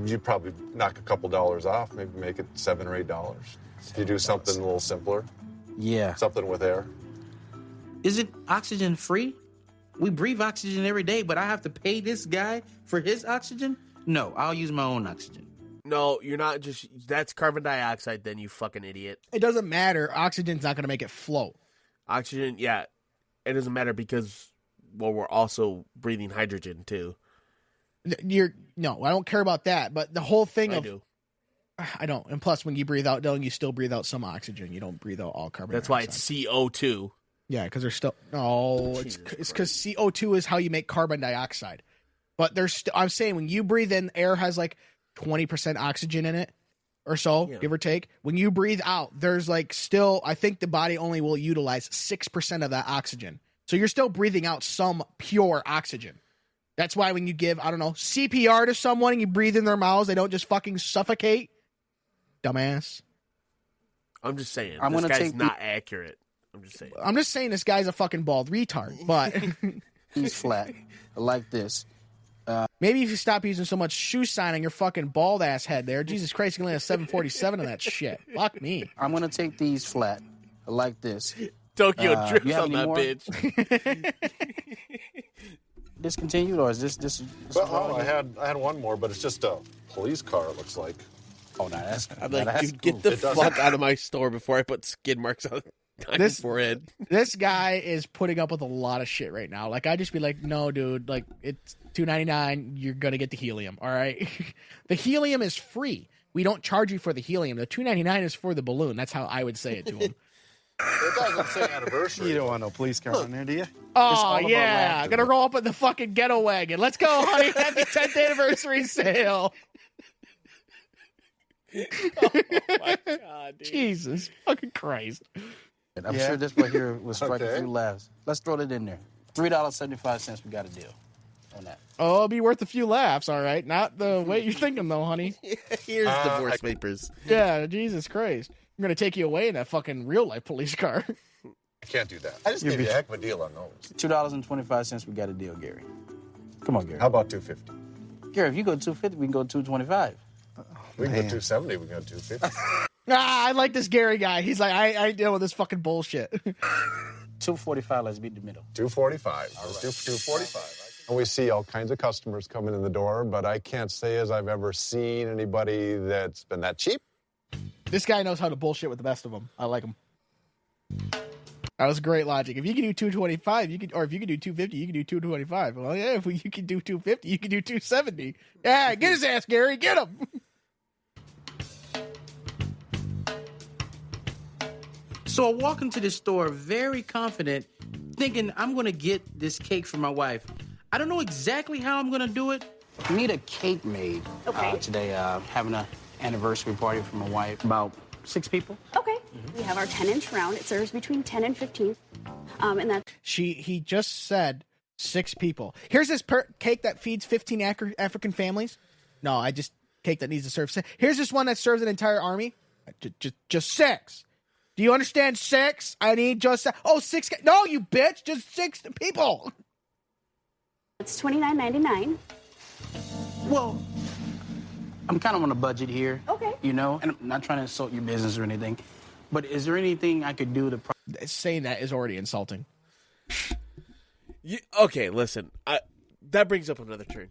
You'd probably knock a couple dollars off, maybe make it $7 or $8. If you do something a little simpler, Yeah. something with air. Isn't oxygen free? We breathe oxygen every day, but I have to pay this guy for his oxygen? No, I'll use my own oxygen. No, you're not just... That's carbon dioxide, then, you fucking idiot. It doesn't matter. Oxygen's not going to make it float. Oxygen, yeah. It doesn't matter because, well, we're also breathing hydrogen, too. No, I don't care about that. But the whole thing I do. I don't. And plus, when you breathe out, Dylan, you still breathe out some oxygen. You don't breathe out all carbon That's why dioxide. it's CO2. Yeah, because there's still... No, it's because CO2 is how you make carbon dioxide. But there's I'm saying when you breathe in, air has like 20% oxygen in it or so, give or take. When you breathe out, there's like still... I think the body only will utilize 6% of that oxygen. So you're still breathing out some pure oxygen. That's why when you give, I don't know, CPR to someone and you breathe in their mouths, they don't just fucking suffocate. Dumbass. I'm just saying. I'm this gonna guy's take not accurate. I'm just saying. I'm just saying this guy's a fucking bald retard. But He's flat, like this. maybe if you stop using so much shoe sign on your fucking bald ass head there, Jesus Christ, you can land a 747 on that shit. Fuck me. I'm going to take these flat, like this. Tokyo drips you have on any that more? bitch. Discontinued, or is this Well, I had one more, but it's just a police car, it looks like. Oh, no, that's... I'm now like, that's dude, get cool. the It does. fuck out of my store before I put skid marks on your This- forehead. This guy is putting up with a lot of shit right now. Like, I just be like, no, dude, like, it's $2.99. You're going to get the helium, all right? The helium is free. We don't charge you for the helium. The $2.99 is for the balloon. That's how I would say it to him. It doesn't say anniversary. You don't want no police car on there, do you? Oh, yeah. Gonna roll up in the fucking ghetto wagon. Let's go, honey. Happy 10th anniversary sale. Oh, my God, dude. Jesus fucking Christ. I'm sure this one here will strike a few laughs. Let's throw that in there. $3.75. We got a deal on that. Oh, it'll be worth a few laughs, all right. Not the way you're thinking, though, honey. Here's divorce papers. Yeah, Jesus Christ. I'm gonna take you away in that fucking real-life police car. I can't do that. I just gave you a heck of a deal on those. $2.25. We got a deal, Gary. Come on, Gary. How about $2.50? Gary, if you go $2.50, we can go $2.25. We can go $2.70. We can go $2.50. I like this Gary guy. He's like, I deal with this fucking bullshit. $2.45. Let's beat the middle. $2.45. Let's do $2.45. And we see all kinds of customers coming in the door, but I can't say as I've ever seen anybody that's been that cheap. This guy knows how to bullshit with the best of them. I like him. That was great logic. If you can do $2.25, you could, or if you can do $2.50, you can do $2.25. Well, yeah, if you can do $2.50, you can do $2.70. Yeah, get his ass, Gary. Get him. So I walk into the store very confident, thinking I'm going to get this cake for my wife. I don't know exactly how I'm going to do it. I need a cake made today. Having an anniversary party for my wife. About 6 people. Okay. We have our 10-inch round. It serves between 10 and 15. And that's... He just said 6 people. Here's this cake that feeds 15 African families. No, I just cake that needs to serve 6. Here's this one that serves an entire army. Just 6. Do you understand 6? I need just 6. No, you bitch. Just 6 people. It's $29.99. Well, I'm kind of on a budget here. Okay. You know, and I'm not trying to insult your business or anything, but is there anything I could do to... Saying that is already insulting. Okay, listen. That brings up another turn.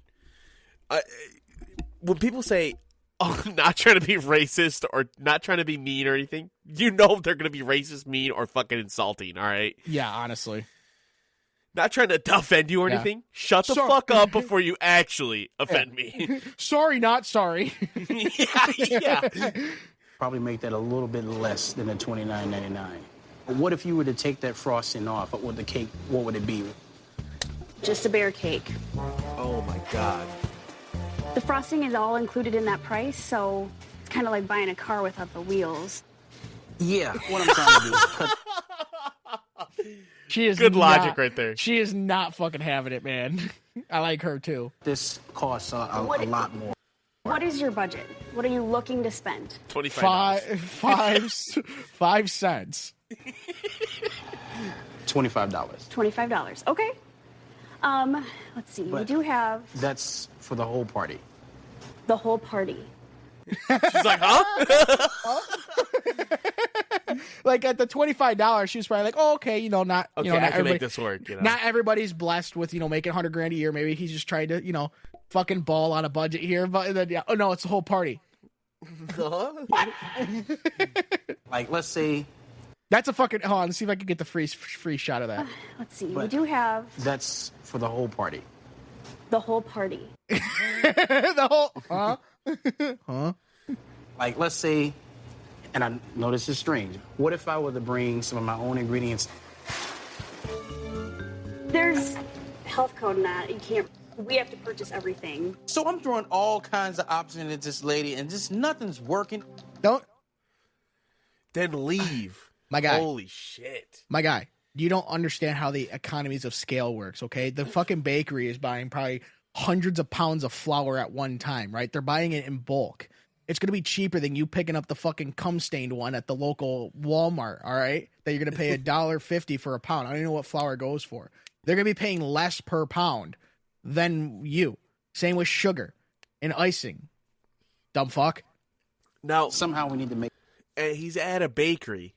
When people say, "Oh, I'm not trying to be racist or not trying to be mean or anything," you know they're going to be racist, mean, or fucking insulting, all right? Yeah, honestly. Not trying to offend you or anything. Shut the fuck up before you actually offend me. Sorry, not sorry. Yeah. Probably make that a little bit less than the $29.99. But what if you were to take that frosting off? What would the cake, what would it be? Just a bare cake. Oh, my God. The frosting is all included in that price, so it's kind of like buying a car without the wheels. Yeah, what I'm trying to do is cut... She is good logic right there. She is not fucking having it, man. I like her too. This costs a lot more. What is your budget? What are you looking to spend? $25. 5 cents. $25. $25. Okay. Let's see. But we do have that's for the whole party. the whole party. She's like, huh? Like at the $25, she was probably like, "Oh, okay, not Okay, not I can everybody, make this work. Not everybody's blessed with making $100,000 a year. Maybe he's just trying to fucking ball on a budget here. But then oh no, it's the whole party. Like, let's say that's a fucking. Hold on, let's see if I can get the free shot of that. Let's see. We do have that's for the whole party. the whole party. The whole huh? Like, let's say, and I know this is strange. What if I were to bring some of my own ingredients? There's health code in that. You can't. We have to purchase everything. So I'm throwing all kinds of options at this lady, and just nothing's working. Don't. Then leave. My guy. Holy shit. My guy, you don't understand how the economies of scale works, okay? The fucking bakery is buying probably hundreds of pounds of flour at one time, right? They're buying it in bulk. It's going to be cheaper than you picking up the fucking cum-stained one at the local Walmart, all right? That you're going to pay $1.50 for a pound. I don't even know what flour goes for. They're going to be paying less per pound than you. Same with sugar and icing. Dumb fuck. Now, somehow we need to make... He's at a bakery.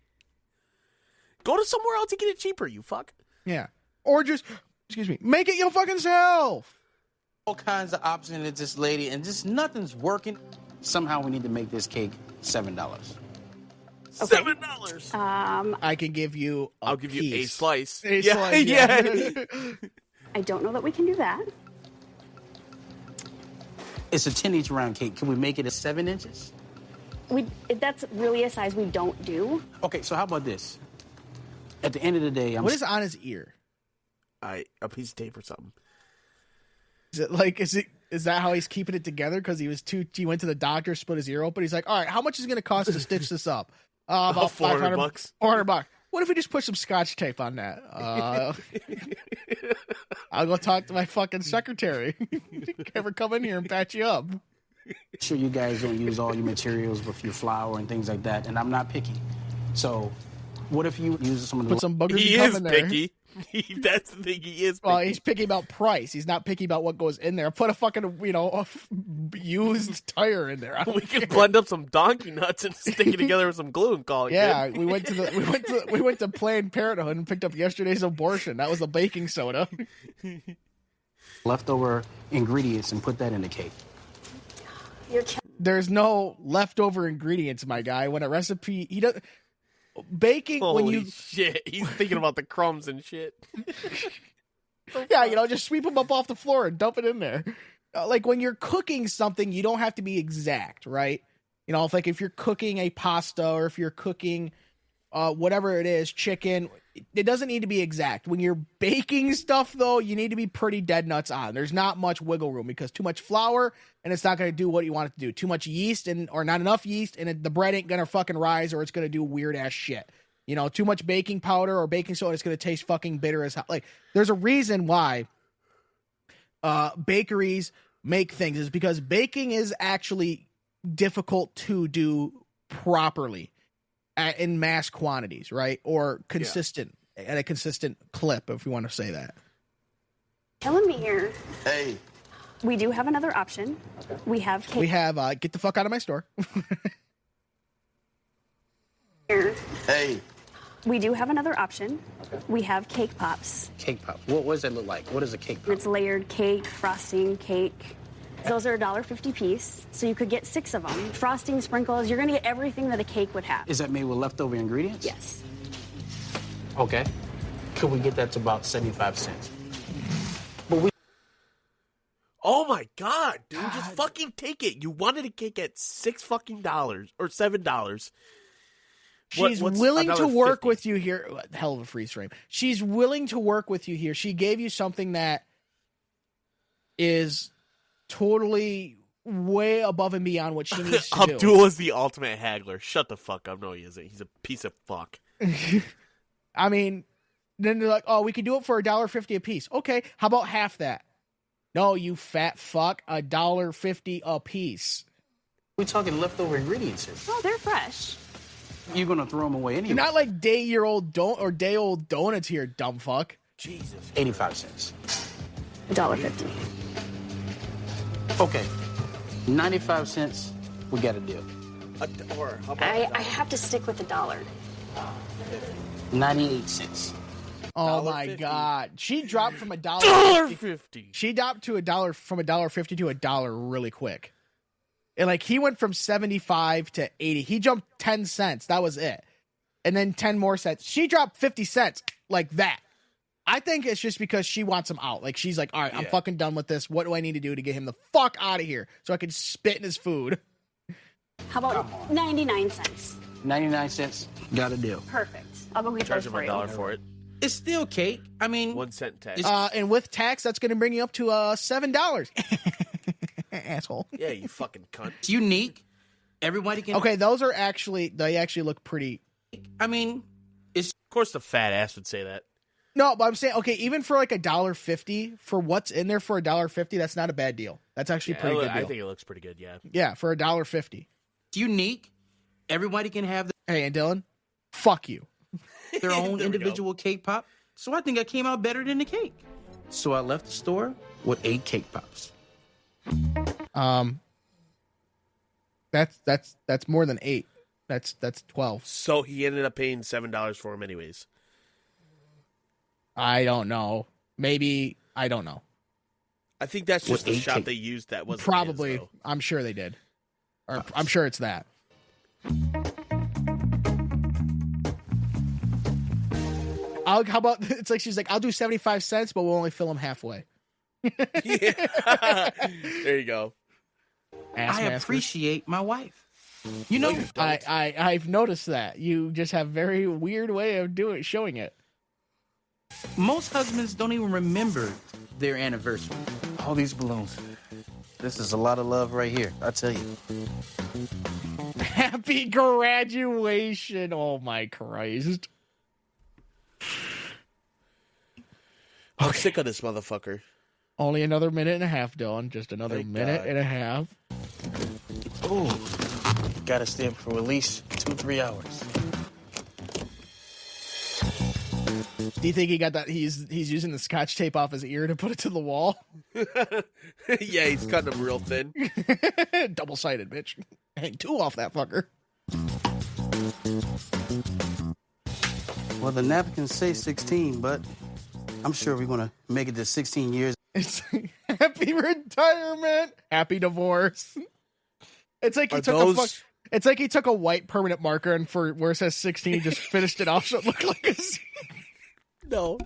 Go to somewhere else to get it cheaper, you fuck. Yeah. Or just, make it your fucking self. All kinds of options at this lady, and just nothing's working. Somehow we need to make this cake $7. Okay. $7. I can give you I'll give you a slice. A slice, yeah. I don't know that we can do that. It's a 10-inch round cake. Can we make it a 7 inches? That's really a size we don't do. Okay, so how about this? At the end of the day, what is on his ear? A piece of tape or something. Is it like is that how he's keeping it together? Because he went to the doctor, split his ear open. He's like, all right, how much is it going to cost to stitch this up? About $400. $400. What if we just put some Scotch tape on that? I'll go talk to my fucking secretary. Ever come in here and patch you up? Sure, you guys don't use all your materials with your flour and things like that, and I'm not picky. So, what if you use some of the... Put some boogers He is picky. That's the thing, he is picky. Well, he's picky about price. He's not picky about what goes in there. Put a fucking, used tire in there. We can blend up some donkey nuts and stick it together with some glue and call it good. we went to Planned Parenthood and picked up yesterday's abortion. That was the baking soda. Leftover ingredients and put that in the cake. There's no leftover ingredients, my guy. When a recipe, he does baking. Holy shit, he's thinking about the crumbs and shit. Yeah, just sweep them up off the floor and dump it in there. Like when you're cooking something, you don't have to be exact, right? If you're cooking a pasta or if you're cooking whatever it is, chicken, it doesn't need to be exact. When you're baking stuff, though, you need to be pretty dead nuts on. There's not much wiggle room because too much flour and it's not going to do what you want it to do. Too much yeast or not enough yeast and the bread ain't going to fucking rise or it's going to do weird ass shit. Too much baking powder or baking soda, it's going to taste fucking bitter as hell. Like, there's a reason why bakeries make things is because baking is actually difficult to do properly in mass quantities, right? Or consistent at a consistent clip, if you want to say that. Killing me here. Hey. We do have another option. We have cake. We have get the fuck out of my store. Here. Hey. We do have another option. We have cake pops. Cake pop. What does that look like? What is a cake pop? It's layered cake, frosting, cake. Those are $1.50 piece, so you could get 6 of them. Frosting, sprinkles, you're going to get everything that a cake would have. Is that made with leftover ingredients? Yes. Okay. Could we get that to about 75 cents? Oh my god, dude, just fucking take it. You wanted a cake at $6 fucking or $7. She's willing to work with you here. Hell of a freeze frame. She's willing to work with you here. She gave you something that is totally way above and beyond what she needs to do. Abdul is the ultimate haggler. Shut the fuck up. No, he isn't. He's a piece of fuck. I mean, then they're like, oh, we can do it for $1.50 a piece. Okay, how about half that? No, you fat fuck, $1.50 a piece. We're talking leftover ingredients here. Oh, they're fresh. You're going to throw them away anyway. You're not like day-old donuts here, dumb fuck. Jesus. 85 cents. $1.50. Okay. 95 cents, we got a deal. Or how about I have to stick with $1. 98 cents. Oh my god. She dropped from $1.50. She dropped to from $1.50 to $1 really quick. And he went from 75 to 80. He jumped 10 cents. That was it. And then 10 more cents. She dropped 50 cents like that. I think it's just because she wants him out. Like, she's like, all right, I'm fucking done with this. What do I need to do to get him the fuck out of here so I can spit in his food? How about 99 cents? 99 cents, got a deal. Perfect. I'll go get Charge those him for you. $1 for it. It's still cake. I mean, 1 cent tax. And with tax, that's going to bring you up to $7. Asshole. Yeah, you fucking cunt. It's unique. Everybody can. Okay, those are they actually look pretty. I mean, it's. Of course, the fat ass would say that. No, but I'm saying, okay, even for $1.50 for what's in there for $1.50, that's not a bad deal. That's actually pretty good deal. I think it looks pretty good. Yeah. Yeah, for $1.50. It's unique. Everybody can have. Hey, and Dylan, fuck you. Their own individual cake pop. So I think I came out better than the cake. So I left the store with 8 cake pops. That's more than 8. That's 12. So he ended up paying $7 for him anyways. I don't know. Maybe I don't know. I think that's just the shop they used that wasn't probably. his, I'm sure they did. Or I'm sure it's that. How about it's like she's like, I'll do 75 cents, but we'll only fill them halfway. Yeah. There you go. I appreciate my wife. You know, I've noticed that. You just have very weird way of showing it. most husbands don't even remember their anniversary. All these balloons. This is a lot of love right here, I tell you. Happy graduation. Oh my Christ. I'm sick of this motherfucker. Only another minute and a half, Dylan. Just another minute and a half. Oh, gotta stay up for at least 2-3 hours. Do you think he got that? He's using the scotch tape off his ear to put it to the wall? Yeah, he's cutting them real thin. Double-sided, bitch. Hang 2 off that fucker. Well, the napkins say 16, but I'm sure we're going to make it to 16 years. It's happy retirement. Happy divorce. It's like it's like he took a white permanent marker and for where it says 16, he just finished it off so it looked like a... No.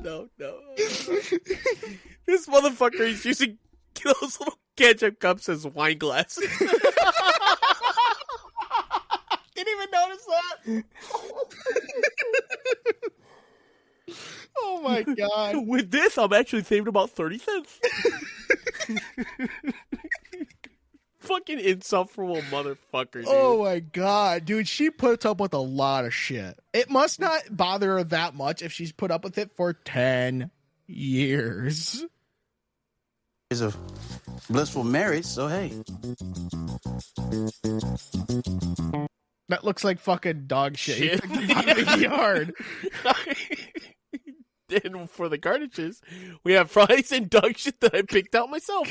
This motherfucker is using those little ketchup cups as wine glasses. Didn't even notice that. Oh my God. With this, I'm actually saving about 30 cents. Fucking insufferable motherfucker, dude. Oh my God, dude, she puts up with a lot of shit. It must not bother her that much if she's put up with it for 10 years. It's a blissful marriage, so hey. That looks like fucking dog shit. Out of the yard. And for the garnishes, we have fries and dog shit that I picked out myself.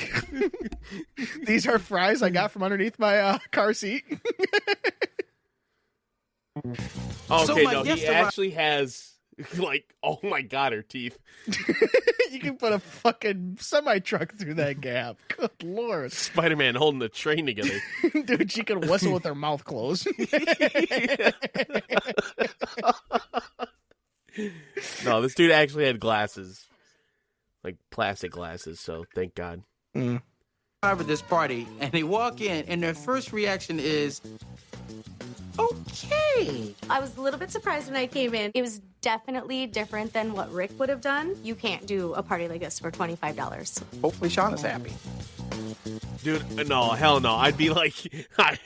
These are fries I got from underneath my car seat. He actually has, like, oh my God, her teeth. You can put a fucking semi-truck through that gap. Good Lord. Spider-Man holding the train together. Dude, she can whistle with her mouth closed. No, this dude actually had glasses. Like plastic glasses, so thank God. Over this party, and they walk in, and their first reaction is, okay. I was a little bit surprised when I came in. It was definitely different than what Rick would have done. You can't do a party like this for $25. Hopefully Shauna's happy. Dude, no, hell no. I'd be like, I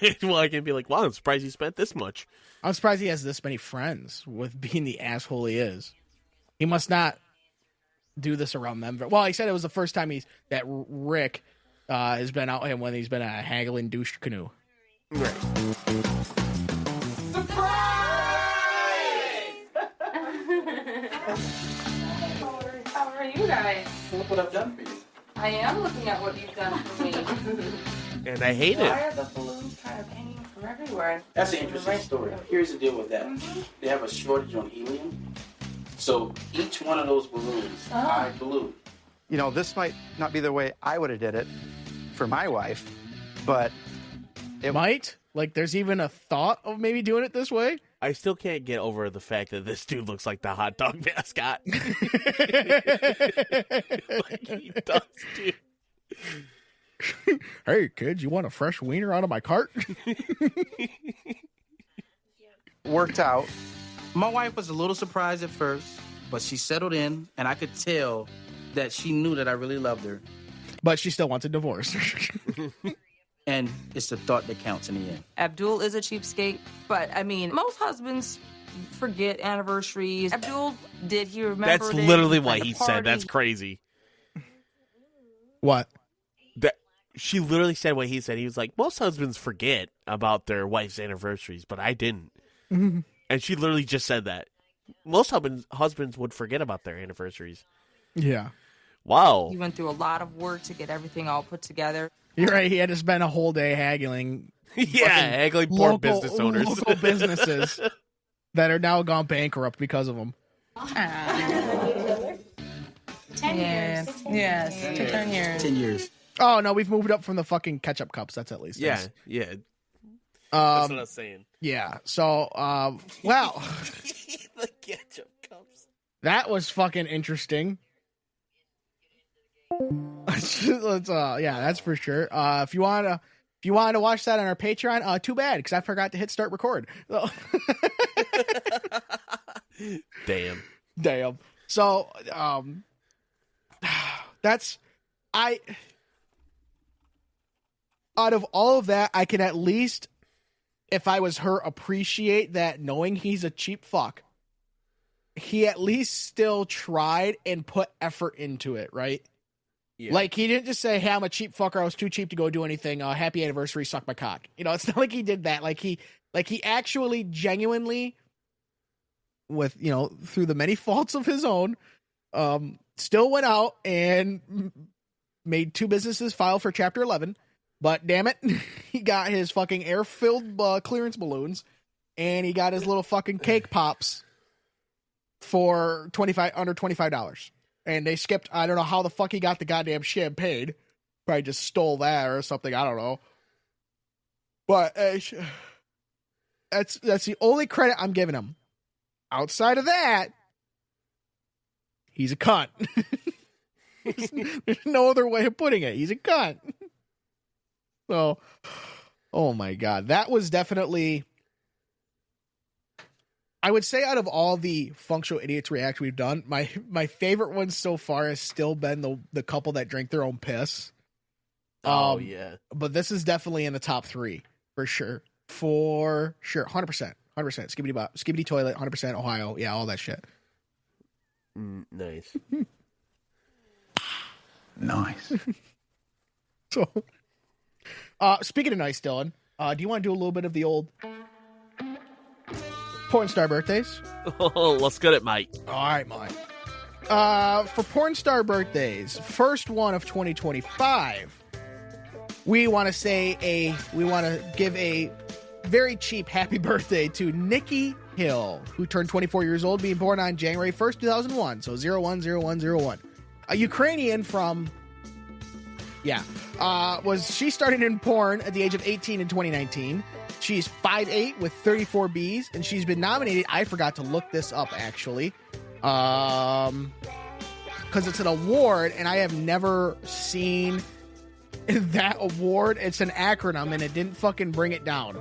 can be like, wow, I'm surprised you spent this much. I'm surprised he has this many friends with being the asshole he is. He must not do this around them. Well, he said it was the first time that Rick has been out when he's been a haggling douche canoe. Right. How are you guys? Look what I've done for you. I am looking at what you've done for me. And I hate Why it. are the balloons kind of hanging from everywhere? That's an interesting story. Here's the deal with that. They have a shortage on helium. So each one of those balloons, I blew. You know, this might not be the way I would have did it for my wife, but it might. Like, there's even a thought of maybe doing it this way. I still can't get over the fact that this dude looks like the hot dog mascot. Like he does, dude. Hey, kids, you want a fresh wiener out of my cart? Worked out. My wife was a little surprised at first, but she settled in, and I could tell that she knew that I really loved her. But she still wants a divorce. And it's the thought that counts in the end. Abdul is a cheapskate, but I mean, most husbands forget anniversaries. Abdul, did he remember? That's literally what he said. That's crazy. What? She literally said what he said. He was like, most husbands forget about their wife's anniversaries, but I didn't. Mm-hmm. And she literally just said that. Most husbands would forget about their anniversaries. Yeah. Wow. He went through a lot of work to get everything all put together. You're right. He had to spend a whole day haggling. Yeah, haggling poor business owners. Local businesses that are now gone bankrupt because of him. 10 years. Yes, 10 years. 10 years. Oh, no, we've moved up from the fucking ketchup cups. That's at least. Yeah. That's what I was saying. Yeah. So, wow. The ketchup cups. That was fucking interesting. Let's yeah, that's for sure. If you want to If you wanted to watch that on our Patreon, too bad, because I forgot to hit start record. So Damn. So, out of all of that, I can at least, if I was her, appreciate that knowing he's a cheap fuck. He at least still tried and put effort into it, right? Yeah. Like, he didn't just say, hey, I'm a cheap fucker, I was too cheap to go do anything, happy anniversary, suck my cock. You know, it's not like he did that. Like he actually genuinely, with, you know, through the many faults of his own, still went out and made 2 businesses file for Chapter 11. But damn it, he got his fucking air-filled clearance balloons, and he got his little fucking cake pops for under $25. And they skipped, I don't know how the fuck he got the goddamn champagne. Probably just stole that or something, I don't know. But that's the only credit I'm giving him. Outside of that, he's a cunt. There's no other way of putting it. He's a cunt. So, oh my God. That was definitely, I would say, out of all the Functional Idiots react we've done, my favorite one so far has still been the couple that drank their own piss. Yeah. But this is definitely in the top 3 for sure. 100%. 100%. Skibbity toilet, 100% Ohio. Yeah, all that shit. Nice. Nice. So, speaking of nice, Dylan, do you want to do a little bit of the old Pornstar Birthdays? Oh, let's get it, mate. All right, mate. For Pornstar Birthdays, first one of 2025, we want to give a very cheap happy birthday to Nikki Hill, who turned 24 years old, being born on January 1st, 2001. So 010101. A Ukrainian from, she started in porn at the age of 18 in 2019. She's 5'8" with 34 Bs, and she's been nominated. I forgot to look this up, actually, because it's an award, and I have never seen that award. It's an acronym, and it didn't fucking bring it down.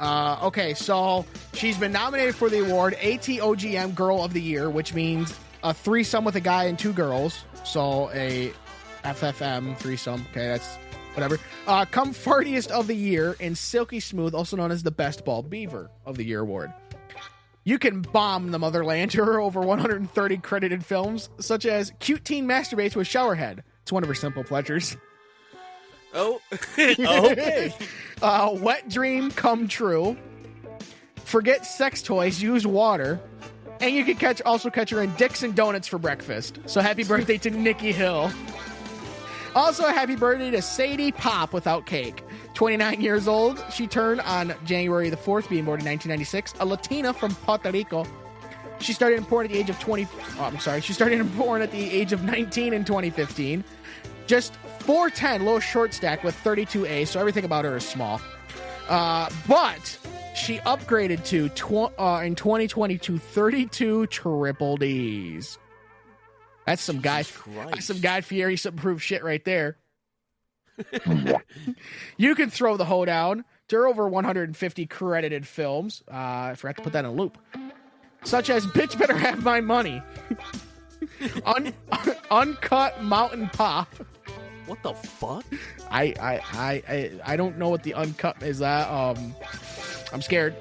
Okay, so she's been nominated for the award ATOGM Girl of the Year, which means a threesome with a guy and 2 girls. So a FFM threesome. Okay, that's whatever. Come Fartiest of the Year and Silky Smooth, also known as the Best Bald Beaver of the Year award. You can bomb the motherland to her over 130 credited films, such as Cute Teen Masturbates with Showerhead. It's one of her simple pleasures. Oh, okay. Wet Dream Come True. Forget Sex Toys, Use Water. And you can also catch her in Dicks and Donuts for breakfast. So happy birthday to Nikki Hill. Also, happy birthday to Sadie Pop without cake. 29 years old. She turned on January the 4th, being born in 1996. A Latina from Puerto Rico. She started in porn at the age of She started in porn at the age of 19 in 2015. Just 4'10", low short stack with 32A, so everything about her is small. But she upgraded to in 2022 32 triple Ds. That's some Guy Fieri approved shit right there. You can throw the hoedown to her over 150 credited films. I forgot to put that in a loop. Such as Bitch Better Have My Money. Uncut Mountain Pop. What the fuck? I don't know what the uncut is. That I'm scared.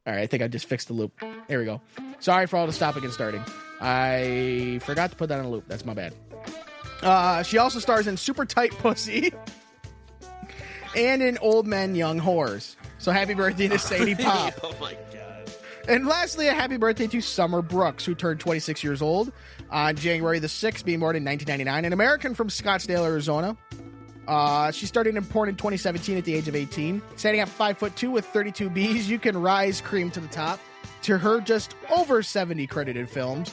All right, I think I just fixed the loop. There we go. Sorry for all the stopping and starting. I forgot to put that in a loop. That's my bad. She also stars in Super Tight Pussy and in Old Men, Young Whores. So happy birthday to Sadie Pop. Oh my god. And lastly, a happy birthday to Summer Brooks, who turned 26 years old on January the 6th, being born in 1999. An American from Scottsdale, Arizona. She started in porn in 2017 at the age of 18. Standing at 5'2" with 32 Bs, you can rise cream to the top. To her, just over 70 credited films.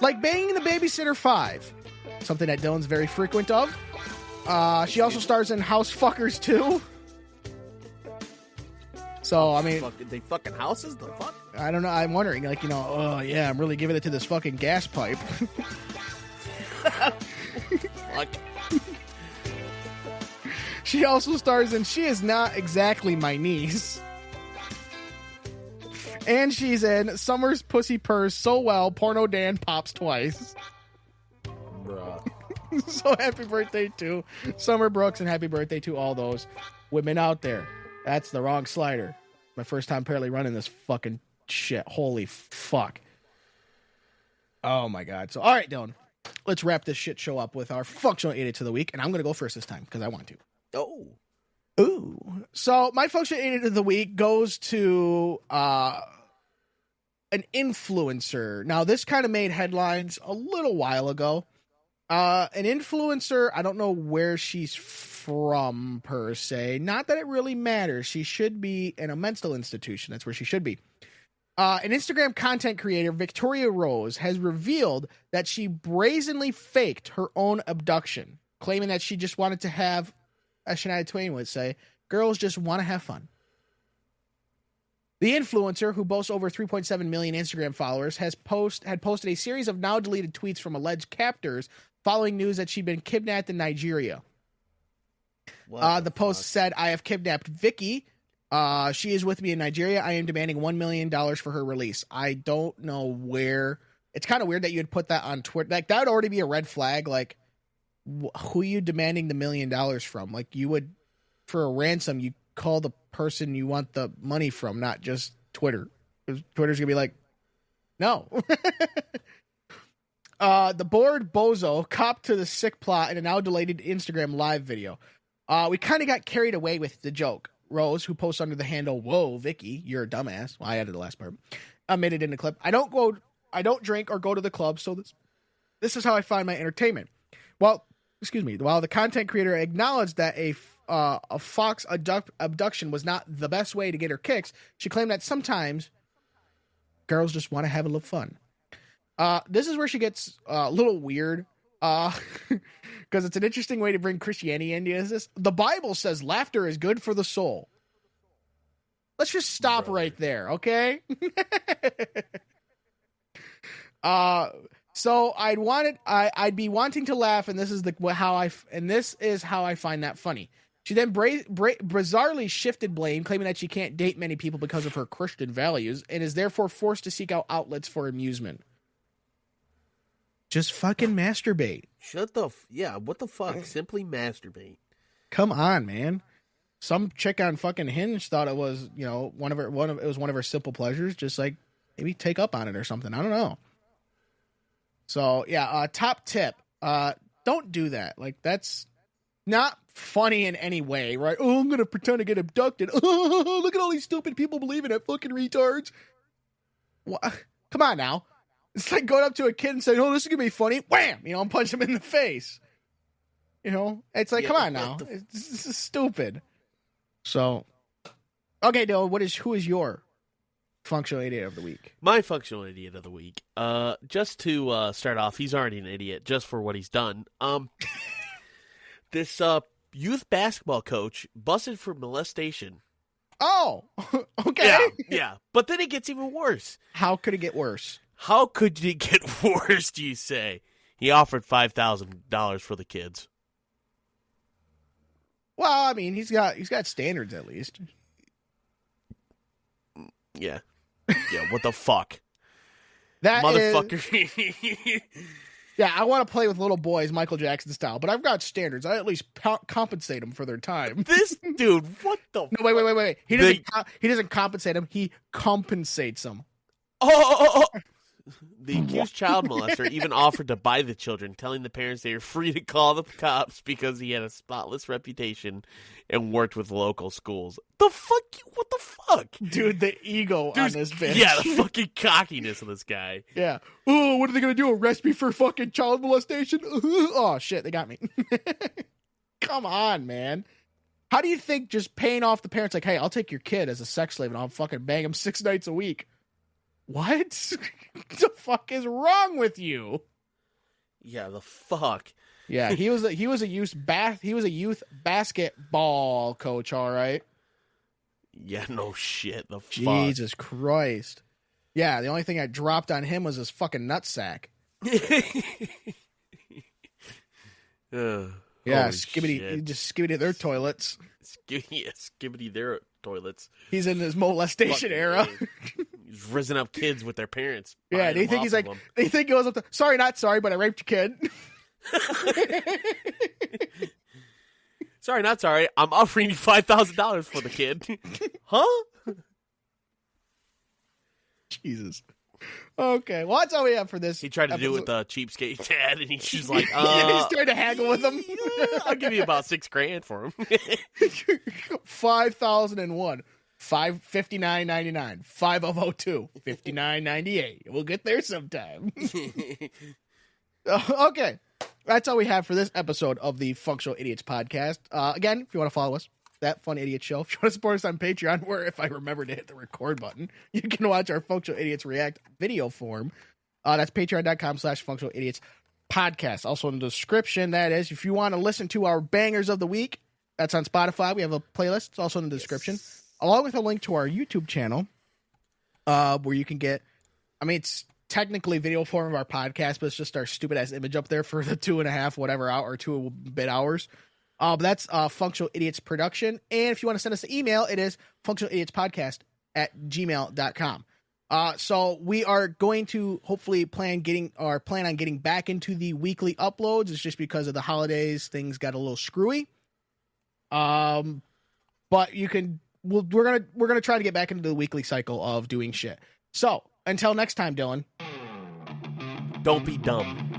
Like Banging the Babysitter 5, something that Dylan's very frequent of. She also stars in House Fuckers 2. So, I mean... They fucking houses? The fuck? I don't know. I'm wondering, I'm really giving it to this fucking gas pipe. fuck? She also stars in She Is Not Exactly My Niece. And she's in Summer's Pussy Purrs So Well, Porno Dan Pops Twice. Bruh. So happy birthday to Summer Brooks and happy birthday to all those women out there. That's the wrong slider. My first time apparently running this fucking shit. Holy fuck. Oh my god. So, all right, Dylan. Let's wrap this shit show up with our functional idiots of the week. And I'm going to go first this time because I want to. Oh. Ooh. So my functional idiot of the week goes to an influencer. Now, this kind of made headlines a little while ago. An influencer, I don't know where she's from per se. Not that it really matters. She should be in a mental institution. That's where she should be. An Instagram content creator, Victoria Rose, has revealed that she brazenly faked her own abduction, claiming that she just wanted to have, as Shania Twain would say, girls just want to have fun. The influencer, who boasts over 3.7 million Instagram followers, had posted a series of now deleted tweets from alleged captors following news that she'd been kidnapped in Nigeria. The post said, "I have kidnapped Vicky. She is with me in Nigeria. I am demanding $1 million for her release." I don't know where. It's kind of weird that you'd put that on Twitter. Like, that would already be a red flag. Like, who are you demanding the $1 million from? Like, you would, for a ransom, you call the person you want the money from, not just Twitter. 'Cause Twitter's gonna be like, no. The bored bozo copped to the sick plot in a now deleted Instagram live video. We kind of got carried away with the joke. Rose, who posts under the handle, "Whoa, Vicky, you're a dumbass." Well, I added the last part. Made it in the clip. I don't drink or go to the club, so this is how I find my entertainment. Well, while the content creator acknowledged that a fox abduction was not the best way to get her kicks, she claimed that sometimes girls just want to have a little fun. This is where she gets a little weird, because it's an interesting way to bring Christianity into this. The Bible says laughter is good for the soul. Let's just stop right there, okay? So I'd be wanting to laugh, and this is how I find that funny. She then bizarrely shifted blame, claiming that she can't date many people because of her Christian values, and is therefore forced to seek out outlets for amusement. Just fucking masturbate. What the fuck? Simply masturbate. Come on, man. Some chick on fucking Hinge thought it was, one of her simple pleasures. Just like maybe take up on it or something. I don't know. So yeah, top tip: don't do that. Like, that's not funny in any way, right? Oh, I'm gonna pretend to get abducted. Oh, look at all these stupid people believing it, fucking retards. What? Come on now. It's like going up to a kid and saying, "Oh, this is gonna be funny." Wham! And punch him in the face. It's like, come on now. This is stupid. So, okay, Dylan, who is your functional idiot of the week? My functional idiot of the week. Just to start off, he's already an idiot just for what he's done. This youth basketball coach busted for molestation. Oh, okay. Yeah. But then it gets even worse. How could it get worse? How could it get worse, do you say? He offered $5,000 for the kids. Well, I mean, he's got standards at least. Yeah. Yeah, what the fuck? That motherfucker. Yeah, I want to play with little boys, Michael Jackson style, but I've got standards. I at least compensate them for their time. This dude, what the? No, wait. He doesn't compensate them. He compensates them. Oh. The accused child molester even offered to buy the children, telling the parents they were free to call the cops because he had a spotless reputation and worked with local schools. What the fuck? Dude, the ego on this bitch. Yeah, the fucking cockiness of this guy. Yeah. Oh, what are they going to do? Arrest me for fucking child molestation? Oh, shit, they got me. Come on, man. How do you think just paying off the parents, like, hey, I'll take your kid as a sex slave and I'll fucking bang him 6 nights a week? What the fuck is wrong with you? Yeah, the fuck. Yeah, he was a youth basketball coach, all right. Yeah, no shit. The fuck. Jesus Christ. Yeah, the only thing I dropped on him was his fucking nutsack. Yeah, skibbity, just skibbity their toilets. Skibbity their toilets. He's in his molestation era. He's risen up kids with their parents. Yeah, they think he's like, they think he goes up to, sorry, not sorry, but I raped your kid. Sorry, not sorry. I'm offering you $5,000 for the kid. Huh? Jesus. Okay, well, that's all we have for this. He tried to episode. do it with the cheapskate dad, and he's just like, yeah, he's trying to haggle with him. I'll give you about $6,000 for him. 5,001, $59.99, 5002, $59.98. We'll get there sometime. Okay, that's all we have for this episode of the Functional Idiots podcast. Again, if you want to follow us, That Fun Idiot Show. If you want to support us on Patreon, where if I remember to hit the record button, you can watch our Functional Idiots React video form. That's patreon.com/Functional Idiots podcast. Also in the description, that is, if you want to listen to our bangers of the week, that's on Spotify. We have a playlist. It's also in the description, along with a link to our YouTube channel, where you can get, I mean, it's technically video form of our podcast, but it's just our stupid ass image up there for the 2.5 whatever hour or 2 bit hours. But that's Functional Idiots Production. And if you want to send us an email, it is functionalidiotspodcast@gmail.com. So we are going to hopefully plan on getting back into the weekly uploads. It's just because of the holidays, things got a little screwy. But we're gonna try to get back into the weekly cycle of doing shit. So until next time, Dylan. Don't be dumb.